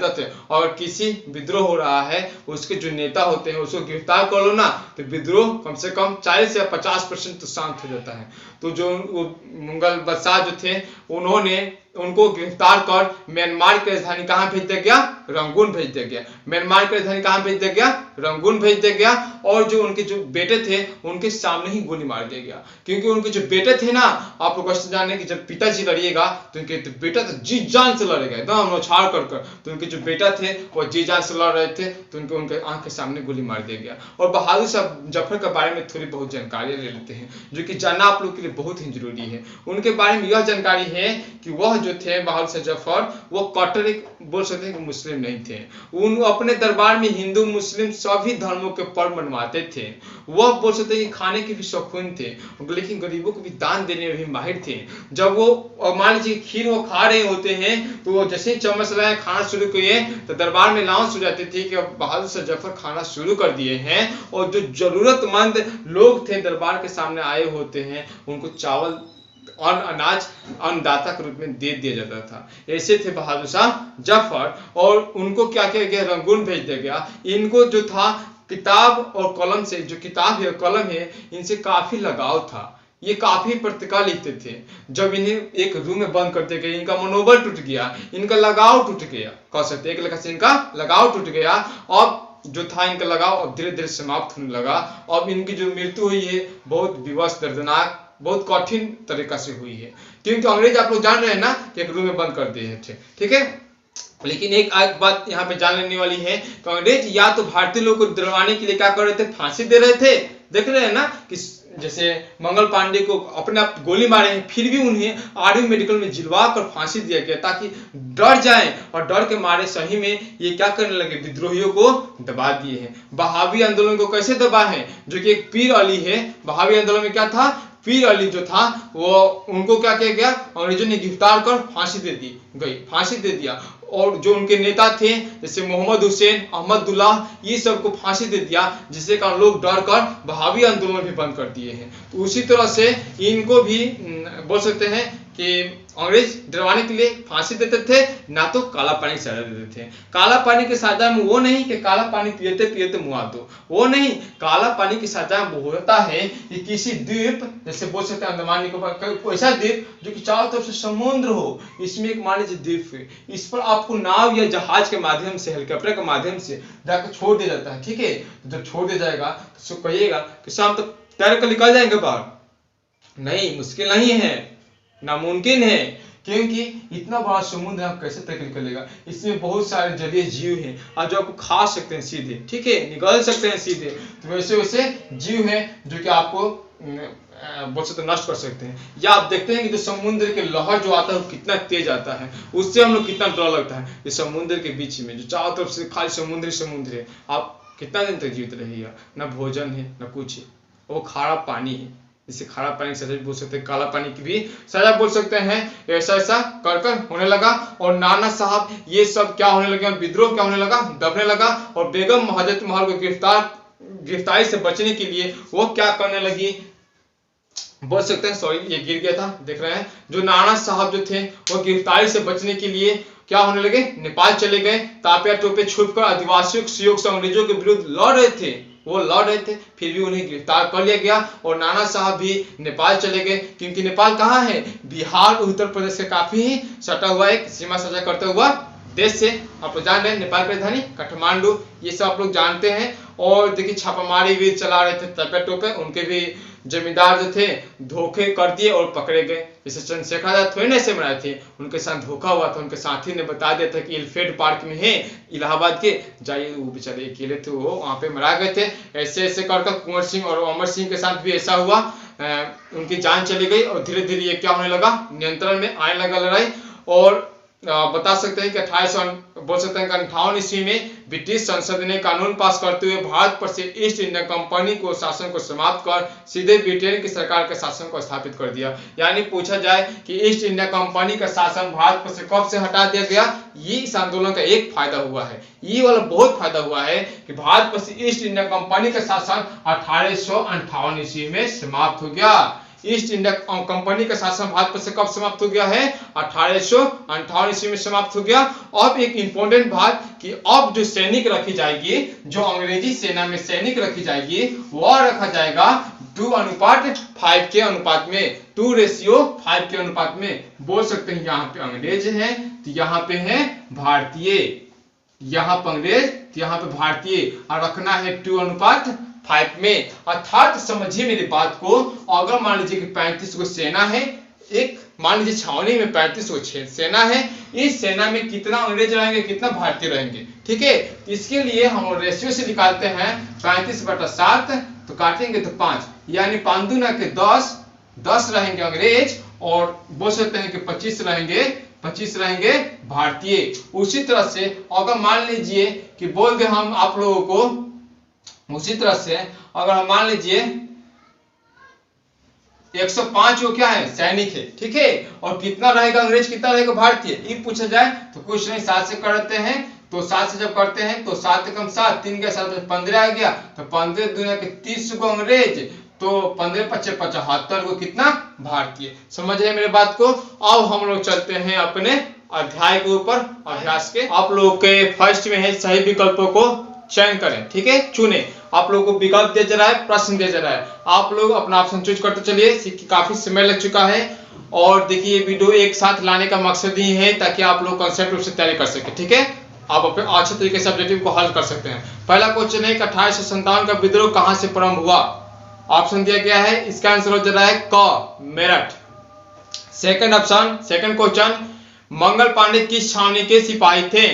थे, और किसी विद्रोह हो रहा है उसके जो नेता होते हैं उसको गिरफ्तार कर लो ना, तो विद्रोह कम से कम 40 या 50% तो शांत हो जाता है। तो जो मुगल बादशाह जो थे उन्होंने उनको गिरफ्तार कर म्यांमार की राजधानी कहां भेज दिया गया, रंगून भेज दिया गया। म्यांमार की राजधानी कहां भेज दिया गया, रंगून भेज दिया गया। और जो उनके जो बेटे थे उनके सामने ही गोली मार दिया गया, क्योंकि उनके जो बेटे थे ना, आप लोग क्वेश्चन जाने कि जब पिताजी लड़िएगा तो उनके बेटा तो जी जान से लड़ेगा, एकदम नौछाड़ कर। तो उनके जो बेटा थे वो जी जान से लड़ रहे थे, तो उनके आंख के सामने गोली मार दिया गया। और बहादुर शाह जफर के बारे में थोड़ी बहुत जानकारी ले लेते हैं, जो कि जानना आप लोग के लिए बहुत ही जरूरी है। उनके बारे में यह जानकारी है कि वह जो थे बहादुर शाह जफर, वो कट्टर बोल सकते हैं कि मुस्लिम नहीं थे। उन अपने दरबार में हिंदू मुस्लिम सभी धर्मों के पर्व मनवाते थे। वह बोल सकते हैं कि खाने के भी शौकीन थे, लेकिन गरीबों को भी दान देने में भी माहिर थे। जब वो मान लीजिए खीर वो खा रहे होते हैं, तो वो जैसे ही चम्मच लगाए खाना शुरू किए तो दरबार में अनाउंस हो जाती थी कि अब बहादुर शाह जफर खाना शुरू कर दिए हैं। और जो जरूरतमंद लोग थे दरबार के सामने आए होते हैं, उनको चावल और अनाज अन्नदाता के रूप में दे दिया जाता था। ऐसे थे बहादुर शाह जफर। और उनको क्या किया गया, रंगून भेज दिया गया। इनको जो था किताब और कलम से, जो किताब है कलम है, इनसे काफी लगाव था। ये काफी पत्रिका लिखते थे। जब इन्हें एक रूम में बंद करते गए, इनका मनोबल टूट गया, इनका लगाव टूट गया, कह सकते एक लेखा से इनका लगाव टूट गया। अब जो था इनका लगाव अब धीरे धीरे समाप्त होने लगा। अब इनकी जो मृत्यु हुई है बहुत विवश, दर्दनाक, बहुत कठिन तरीका से हुई है, क्योंकि अंग्रेज आप लोग जान रहे हैं ना कि एक रूम में बंद कर दिए थे, ठीक है। लेकिन एक बात यहाँ पे जान लेने वाली है कि अंग्रेज या तो भारतीय लोगों को डरवाने के लिए क्या कर रहे थे, फांसी दे रहे थे। देख रहे हैं ना कि जैसे मंगल पांडे को अपने आप गोली मारे हैं, फिर भी उन्हें आर्मी मेडिकल में जिलवा कर फांसी दिया गया, ताकि डर जाएं। और डर के मारे सही में ये क्या करने लगे, विद्रोहियों को दबा दिए हैं। बहावी आंदोलन को कैसे दबा है, जो कि एक पीर अली है। बहावी आंदोलन में क्या था, पीर अली जो था वो उनको क्या किया गया, अंग्रेजों ने गिरफ्तार कर फांसी दे दी गई, फांसी दे दिया। और जो उनके नेता थे जैसे मोहम्मद हुसैन, अहमदुल्लाह, ये सबको फांसी दे दिया, जिससे कारण लोग डर कर बहावी आंदोलन भी बंद कर दिए हैं। तो उसी तरह से इनको भी बोल सकते हैं कि अंग्रेज डरवाने के लिए फांसी देते थे, ना तो काला पानी की सजा देते थे। काला पानी की सजा में वो नहीं कि काला पानी पियते पियते मुआ दो, वो नहीं। काला पानी की सजा में वो होता है कि किसी द्वीप, जैसे बोल सकते हैं अंडमान निकोबार, ऐसा द्वीप जो कि चारों तरफ से समुद्र हो, इसमें एक मान लीजिए द्वीप है, इस पर आपको नाव या जहाज के माध्यम से, हेलीकॉप्टर के माध्यम से जाकर छोड़ दिया जाता है, ठीक है। जब छोड़ दिया जाएगा तो कहिएगा कि शाम तक तैर कर निकल जाएंगे बाहर, नहीं, मुश्किल नहीं है, नामुमकिन है, क्योंकि इतना बड़ा समुद्र आप कैसे तक निकलेगा। इसमें बहुत सारे जलीय जीव हैं और जो आपको खा सकते हैं सीधे, ठीक है, निगल सकते हैं सीधे। तो वैसे वैसे जीव हैं जो कि आपको बोल सकते नष्ट कर सकते हैं। या आप देखते हैं कि जो समुद्र के लहर जो आता है वो कितना तेज आता है, उससे हम लोग कितना डर लगता है। ये समुद्र के बीच में जो चारों तरफ से खाली समुद्र है, आप कितना दिन तक जीवित रहिएगा, ना भोजन है ना कुछ है, वो खारा पानी है। इसे खारा पानी की सजा बोल सकते हैं, काला पानी की भी सजा बोल सकते हैं। ऐसा ऐसा कर कर होने लगा। और नाना साहब ये सब क्या होने लगे, विद्रोह क्या होने लगा, दबने लगा। और बेगम हजरत महल को गिरफ्तारी से बचने के लिए वो क्या करने लगी, बोल सकते हैं, सॉरी ये गिर गया था, देख रहे हैं। जो नाना साहब जो थे वो गिरफ्तारी से बचने के लिए क्या होने लगे, नेपाल चले गए। तापिया टोपे छुपकर आदिवासियों के सहयोग से अंग्रेजों के विरुद्ध लड़ रहे थे, वो लड़ रहे थे, फिर भी उन्हें गिरफ्तार कर लिया गया। और नाना साहब भी नेपाल चले गए, क्योंकि नेपाल कहाँ है, बिहार उत्तर प्रदेश से काफी ही सटा हुआ एक सीमा साझा करता हुआ देश से। आप लोग जान रहे हैं नेपाल की राजधानी काठमांडू, ये सब आप लोग जानते हैं। और देखिए छापामारी भी चला रहे थे तापिया टोपे, उनके भी जमींदार जो थे धोखे कर दिए और पकड़े गए। जैसे चंद्रशेखर आजाद थोड़े ना ऐसे बनाए थे, उनके साथ धोखा हुआ था। उनके साथी ने बता दिया था कि एलिफेंट पार्क में है इलाहाबाद के, जाइए। वो बेचारे अकेले थे, वो वहां पे मरा गए थे। ऐसे ऐसे कर कुंवर सिंह और अमर सिंह के साथ भी ऐसा हुआ, उनकी जान चली गई। और धीरे धीरे ये क्या होने लगा, नियंत्रण में आने लगा लड़ाई। और बता सकते हैं कि 1858 ईस्वी में ब्रिटिश संसद ने कानून पास करते हुए भारत पर से ईस्ट इंडिया कंपनी को शासन को समाप्त कर सीधे ब्रिटेन की सरकार के शासन को स्थापित कर दिया। यानी पूछा जाए कि ईस्ट इंडिया कंपनी का शासन भारत पर से कब से हटा दिया गया, ये इस आंदोलन का एक फायदा हुआ है। ये वाला बहुत फायदा हुआ है कि भारत पर से ईस्ट इंडिया कंपनी का शासन 1858 ईस्वी में समाप्त हो गया। ईस्ट इंडिया कंपनी का शासन भारत पर से कब समाप्त हो गया है, 1858 ईस्वी में समाप्त हो गया। अब एक इंपॉर्टेंट बात कि अब जो सैनिक रखी जाएगी, जो अंग्रेजी सेना में सैनिक रखी जाएगी, वह रखा जाएगा 2:5 के अनुपात में, 2:5 के अनुपात में बोल सकते हैं। यहाँ पे अंग्रेज है तो यहाँ पे है भारतीय, यहाँ पे अंग्रेज तो यहाँ पे भारतीय, और रखना है 2:5 में। अर्थात समझिए मेरी बात को, अगर मान लीजिए कि 35 को सेना है, एक मान लीजिए छावनी में 35 को सेना है, इस सेना में कितना अंग्रेज रहेंगे, कितना भारतीय रहेंगे, ठीक है। इसके लिए हम रेशियो से निकालते हैं 35/7, तो काटेंगे तो 5, यानी 5 दूना के 10 रहेंगे अंग्रेज, और बोल सकते हैं कि 25 रहेंगे भारतीय। उसी तरह से अगर मान लीजिए कि बोल दे हम आप लोगों को, उसी तरह से अगर हम मान लीजिए 105 जो क्या है सैनिक है, ठीक है, और कितना रहेगा अंग्रेज, कितना रहेगा भारतीय, ये पूछा जाए तो कुछ नहीं, 7 से करते हैं, तो 7 से जब करते हैं तो 7 एकम 7, 3 के 7 15 आ गया, तो 15 दूना के 30 को अंग्रेज, तो 15×5 = 75 को कितना भारतीय। समझ रहे मेरे बात को। अब हम लोग चलते हैं अपने अध्याय के ऊपर, अभ्यास के। आप लोगों के फर्स्ट में है सही विकल्पों को चयन करें, ठीक है, चुने। आप लोगों को विकल्प दिया जा रहा है, प्रश्न दिया जा रहा है, आप लोग अपना ऑप्शन चूज करते चलिए। काफी समय लग चुका है, और देखिए वीडियो एक साथ लाने का मकसद ही है ताकि आप लोग कंसेप्ट रूप से तैयारी कर सके, ठीक है। आप अपने अच्छे तरीके से ऑब्जेक्टिव को हल कर सकते हैं। पहला क्वेश्चन है कि 1857 का विद्रोह कहां से प्रारंभ हुआ। ऑप्शन दिया गया है, इसका आंसर हो जा रहा है क, Meerut. Second option, second question, Mangal Pandey किस छावनी के सिपाही थे।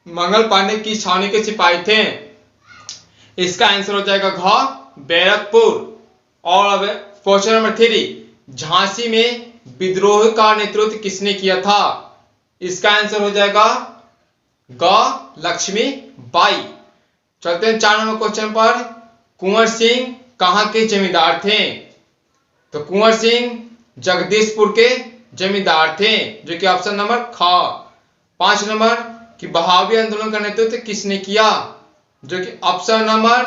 मंगल पांडे किस छावनी के सिपाही थे, इसका आंसर हो जाएगा घ, बैरकपुर। और अब क्वेश्चन नंबर 3, झांसी में विद्रोह का नेतृत्व किसने किया था, इसका आंसर हो जाएगा ग, लक्ष्मी बाई। चलते हैं 4 नंबर क्वेश्चन पर, कुंवर सिंह कहां के जमींदार थे, तो कुंवर सिंह जगदीशपुर के जमींदार थे, जो कि ऑप्शन नंबर ख। 5 नंबर कि बहावी आंदोलन का नेतृत्व किसने किया, जो कि ऑप्शन नंबर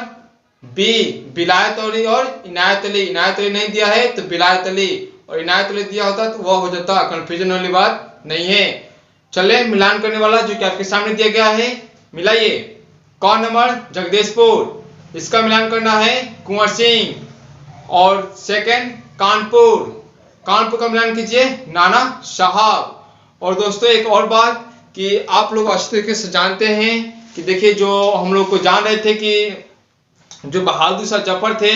बी, विलायत अली और इनायत अली। इनायत अली नहीं दिया है तो विलायत अली और इनायत अली दिया होता तो वह हो जाता, कंफ्यूजन वाली बात नहीं है। चले मिलान करने वाला जो कि आपके सामने दिया गया है, मिलाइए। क नंबर जगदीशपुर, इसका मिलान करना है कुंवर सिंह। और सेकंड कानपुर, कानपुर का मिलान कीजिए नाना साहब। और दोस्तों एक और बात कि आप लोग अच्छे तरीके से जानते हैं कि देखिए जो हम लोग को जान रहे थे कि जो बहादुर शाह जफर थे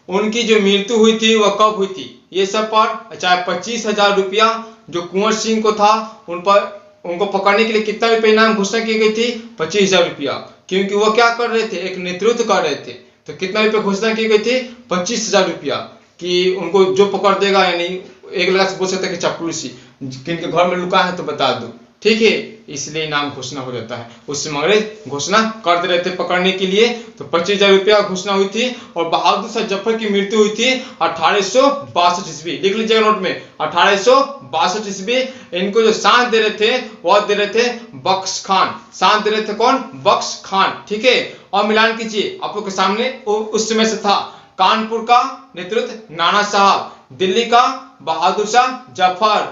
उनकी जो मृत्यु हुई थी वह कब हुई थी, ये सब पर चाहे 25,000 रुपया जो कुंवर सिंह को था उन पर, उनको पकड़ने के लिए कितना रुपया इनाम घोषणा की गई थी, 25,000 रुपया, क्योंकि वो क्या कर रहे थे, एक नेतृत्व कर रहे थे। तो कितना रुपया घोषणा की गई थी, 25,000 रुपया, कि उनको जो पकड़ देगा, यानी एक लगा से बोल सकते हैं कि चपलूसी किनके घर में लुका है तो बता दो, ठीक है, इसलिए इनाम घोषणा हो जाता है। उस समय अंग्रेज घोषणा कर दे रहे थे पकड़ने के लिए, तो 25,000 रुपया घोषणा हुई थी। और बहादुर शाह जफर की मृत्यु हुई थी 1862 ईस्वी, लिख लीजिएगा नोट में, 1862 ईस्वी। इनको जो सांस दे रहे थे वह दे रहे थे बख्श खान, सांस दे रहे थे कौन, बख्श खान, ठीक है। और मिलान कीजिए, आप लोग के सामने उस समय से था, कानपुर का नेतृत्व नाना साहब, दिल्ली का बहादुर शाह जफर,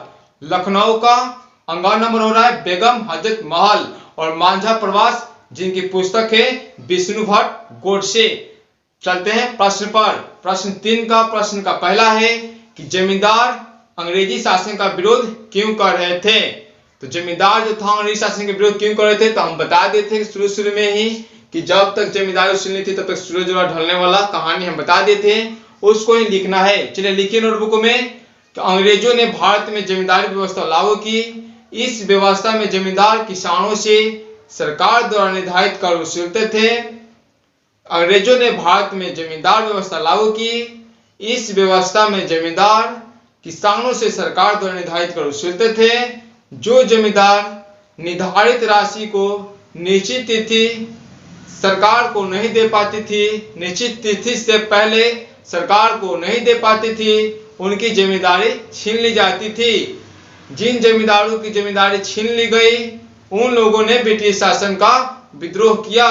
लखनऊ का अंगार नंबर हो रहा है बेगम हजरत महल, और मांझा प्रवास जिनकी पुस्तक है विष्णु भट्ट गोडसे। चलते हैं प्रश्न पर। प्रश्न 3 का, प्रश्न का पहला है कि जमींदार अंग्रेजी शासन का विरोध क्यों कर रहे थे। तो जमींदार जो था अंग्रेजी शासन के विरोध क्यों कर रहे थे, तो हम बता देते थे शुरू में ही कि जब तक जमींदारी उछलनी थी तब तक सूरज ढलने वाला कहानी हम बता देते हैं, उसको ही लिखना है। चलिए लिखिए नोटबुक में कि अंग्रेजों ने भारत में जमींदारी व्यवस्था लागू की। इस व्यवस्था में जमींदार किसानों से सरकार द्वारा निर्धारित कर वसूलते थे। अंग्रेजों ने भारत में जमींदार व्यवस्था लागू की। इस व्यवस्था में जमींदार किसानों से सरकार द्वारा निर्धारित कर वसूलते थे। जो जमींदार निर्धारित राशि को निश्चित तिथि सरकार को नहीं दे पाती थी, निश्चित तिथि से पहले सरकार को नहीं दे पाती थी, उनकी जमींदारी छीन ली जाती थी। जिन जमींदारों की जमींदारी छीन ली गई उन लोगों ने ब्रिटिश शासन का विद्रोह किया,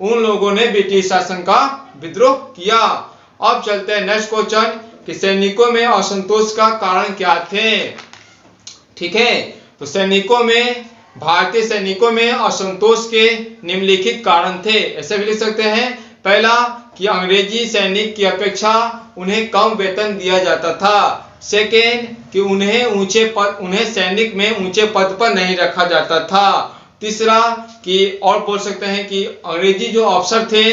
उन लोगों ने ब्रिटिश शासन का विद्रोह किया। अब चलते हैं नेक्स्ट क्वेश्चन कि सैनिकों में असंतोष का कारण क्या थे। ठीक है, तो सैनिकों में, भारतीय सैनिकों में असंतोष के निम्नलिखित कारण थे। ऐसे भी लिख सकते हैं, पहला कि अंग्रेजी सैनिक की अपेक्षा उन्हें कम वेतन दिया जाता था। सेकेंड कि उन्हें सैनिक में ऊंचे पद पर नहीं रखा जाता था। तीसरा कि और बोल सकते हैं कि अंग्रेजी जो अफसर थे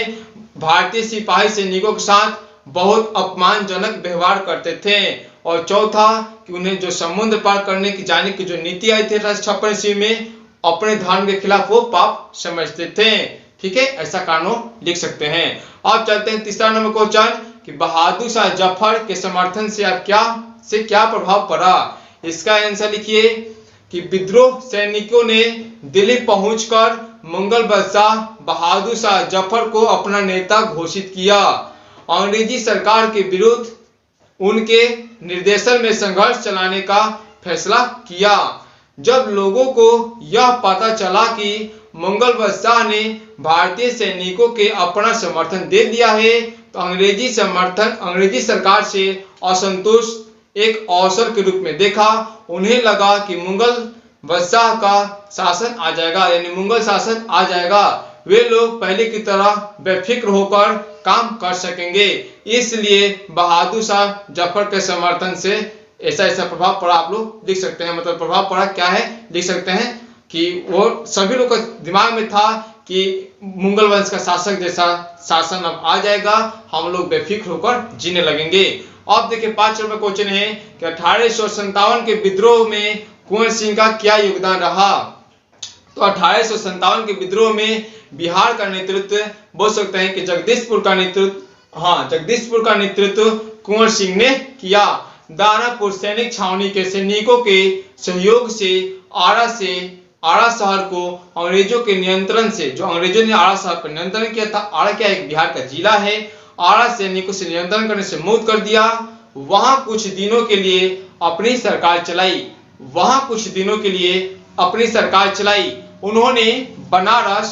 भारतीय सिपाही सैनिकों के साथ बहुत अपमानजनक व्यवहार करते थे। और चौथा कि उन्हें जो समुद्र पार करने की जाने की जो नीति आई थी 1856 ईस्वी में, अपने धर्म के खिलाफ वो पाप समझते थे। ठीक है, ऐसा कानून लिख सकते हैं। अब चलते हैं तीसरा नंबर क्वेश्चन कि बहादुर शाह जफर के समर्थन से क्या प्रभाव पड़ा। इसका आंसर लिखिए कि विद्रोह सैनिकों ने दिल्ली पहुंचकर मुगल बादशाह बहादुर शाह जफर को अपना नेता घोषित किया। अंग्रेजी सरकार के विरुद्ध उनके निर्देशन में संघर्ष चलाने का फैसला किया। जब लोगों को यह पता चला कि मुगल बादशाह ने भारतीय सैनिकों के अपना समर्थन दे दिया है तो अंग्रेजी सरकार से असंतोष एक अवसर के रूप में देखा। उन्हें लगा कि मुगल बादशाह का शासन आ जाएगा, यानी मुगल शासन आ जाएगा, वे लोग पहले की तरह बेफिक्र होकर काम कर सकेंगे। इसलिए बहादुर शाह जफर के समर्थन से ऐसा प्रभाव पड़ा। आप लोग लिख सकते हैं, मतलब प्रभाव पड़ा क्या है लिख सकते हैं कि वो सभी लोग के दिमाग में था कि मुगल वंश का शासक जैसा शासन अब आ जाएगा, हम लोग बेफिक्र होकर जीने लगेंगे। अब देखिए 5 नंबर क्वेश्चन है कि 1857 के विद्रोह में कुंवर सिंह का क्या योगदान रहा। तो 1857 के विद्रोह में बिहार का नेतृत्व बोल सकते हैं कि जगदीशपुर का नेतृत्व कुंवर सिंह ने किया। दानापुर सैनिक छावनी के सैनिकों के सहयोग से आरा शहर को अंग्रेजों के नियंत्रण से, जो अंग्रेजों ने आरा शहर पर नियंत्रण किया था, आरा क्या एक बिहार का जिला है, आरा सैनिकों से नियंत्रण करने से मुक्त कर दिया। वहां कुछ दिनों के लिए अपनी सरकार चलाई। उन्होंने बनारस,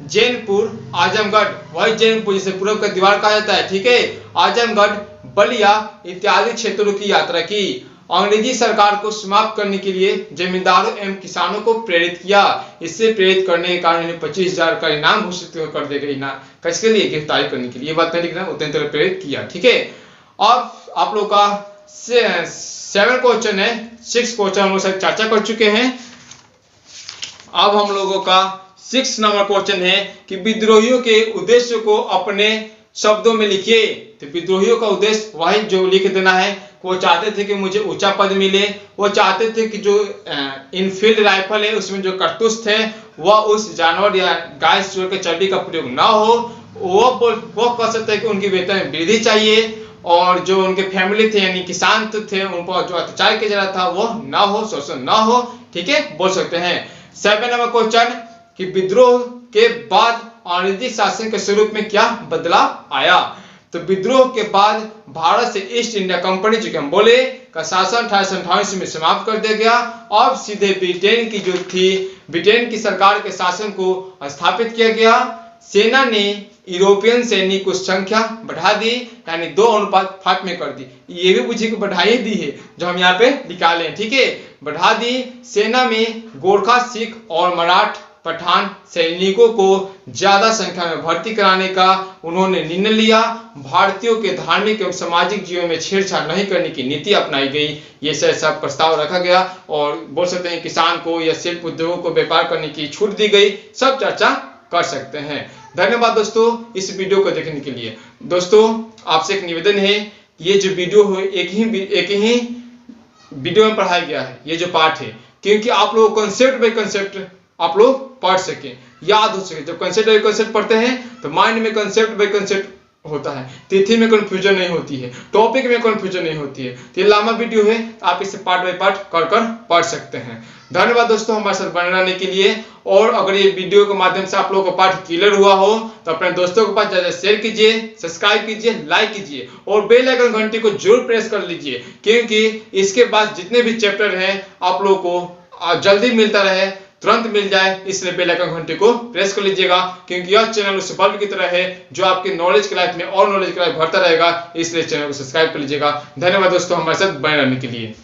जैनपुर, आजमगढ़, वही जैनपुर जिसे पूर्व का दीवार कहा जाता है, ठीक है, आजमगढ़, बलिया इत्यादि क्षेत्रों की यात्रा की। अंग्रेजी सरकार को समाप्त करने के लिए जमींदारों एवं किसानों को प्रेरित किया। इससे प्रेरित करने के कारण उन्हें 25,000 का इनाम घोषित कर दिया गया। किसके लिए? गिरफ्तारी करने के लिए। ये बात नहीं लिखना, उतने तरह प्रेरित किया। ठीक है, अब आप लोग का 7 क्वेश्चन है, 6 क्वेश्चन हम लोग चर्चा कर चुके हैं। अब हम लोगों का 6 नंबर क्वेश्चन है कि विद्रोहियों के उद्देश्य को अपने शब्दों में लिखिए। तो विद्रोहियों का उद्देश्य वही जो लिख देना है। वो चाहते थे कि मुझे ऊंचा पद मिले, वो चाहते थे कि जो इनफील्ड राइफल है उसमें जो कारतूस थे वह उस जानवर या गाय सूअर के चर्बी का प्रयोग ना हो। वो कह सकते हैं कि उनकी वेतन में वृद्धि चाहिए और जो उनके फैमिली थे यानी किसान थे उन पर जो अत्याचार किया जा रहा था वो ना हो, शोषण ना हो। ठीक है, बोल सकते हैं। 7 नंबर क्वेश्चन कि विद्रोह के बाद अंग्रेजी शासन के स्वरूप में क्या बदलाव आया। तो विद्रोह के बाद भारत से ईस्ट इंडिया कंपनी जो कि हम बोले का शासन 1858 में समाप्त कर दिया गया। अब सीधे ब्रिटेन की सरकार के शासन को स्थापित किया गया। सेना ने यूरोपियन सैनिक की संख्या बढ़ा दी, यानी 2:5 में कर दी। ये भी पूछे कि बढ़ाई दी है, जो हम यहाँ पे निकाले हैं। ठीक है, बढ़ा दी। सेना में गोरखा, सिख और मराठ पठान सैनिकों को ज्यादा संख्या में भर्ती कराने का उन्होंने निर्णय लिया। भारतीयों के धार्मिक एवं सामाजिक जीवन में छेड़छाड़ नहीं करने की नीति अपनाई गई। ये सब प्रस्ताव रखा गया और बोल सकते हैं किसान को या शिल्प उद्योगों को व्यापार करने की छूट दी गई। सब चर्चा कर सकते हैं। धन्यवाद दोस्तों इस वीडियो को देखने के लिए। दोस्तों आपसे एक निवेदन है, ये जो वीडियो है एक ही वीडियो में पढ़ाया गया है, ये जो पाठ है, क्योंकि आप लोग कंसेप्ट बाय कंसेप्ट आप लोग पढ़ सके, याद हो सके। जब कंसेप्ट बाय कंसेप्ट पढ़ते हैं तो माइंड में कंसेप्ट बाय कंसेप्ट होता है, तिथि में कंफ्यूजन नहीं होती है, टॉपिक में कंफ्यूजन नहीं होती है। तो ये लंबा वीडियो है, आप इसे पार्ट बाय पार्ट कर पढ़ सकते हैं। धन्यवाद दोस्तों हमारे साथ बने रहने के लिए। और अगर ये वीडियो के माध्यम से आप लोगों को पाठ क्लियर हुआ हो तो अपने दोस्तों के पास ज्यादा शेयर कीजिए, सब्सक्राइब कीजिए, लाइक कीजिए और बेल आइकन घंटी को जरूर प्रेस कर लीजिए, क्योंकि इसके बाद जितने भी चैप्टर हैं आप लोगों को जल्दी मिलता रहे, तुरंत मिल जाए, इसलिए बेल आइकन घंटी को प्रेस कर लीजिएगा। क्योंकि यह चैनल उस बल्ब की तरह है जो आपके नॉलेज के लाइफ में और नॉलेज के लाइफ भरता रहेगा, इसलिए चैनल को सब्सक्राइब कर लीजिएगा। धन्यवाद दोस्तों हमारे साथ बने रहने के लिए।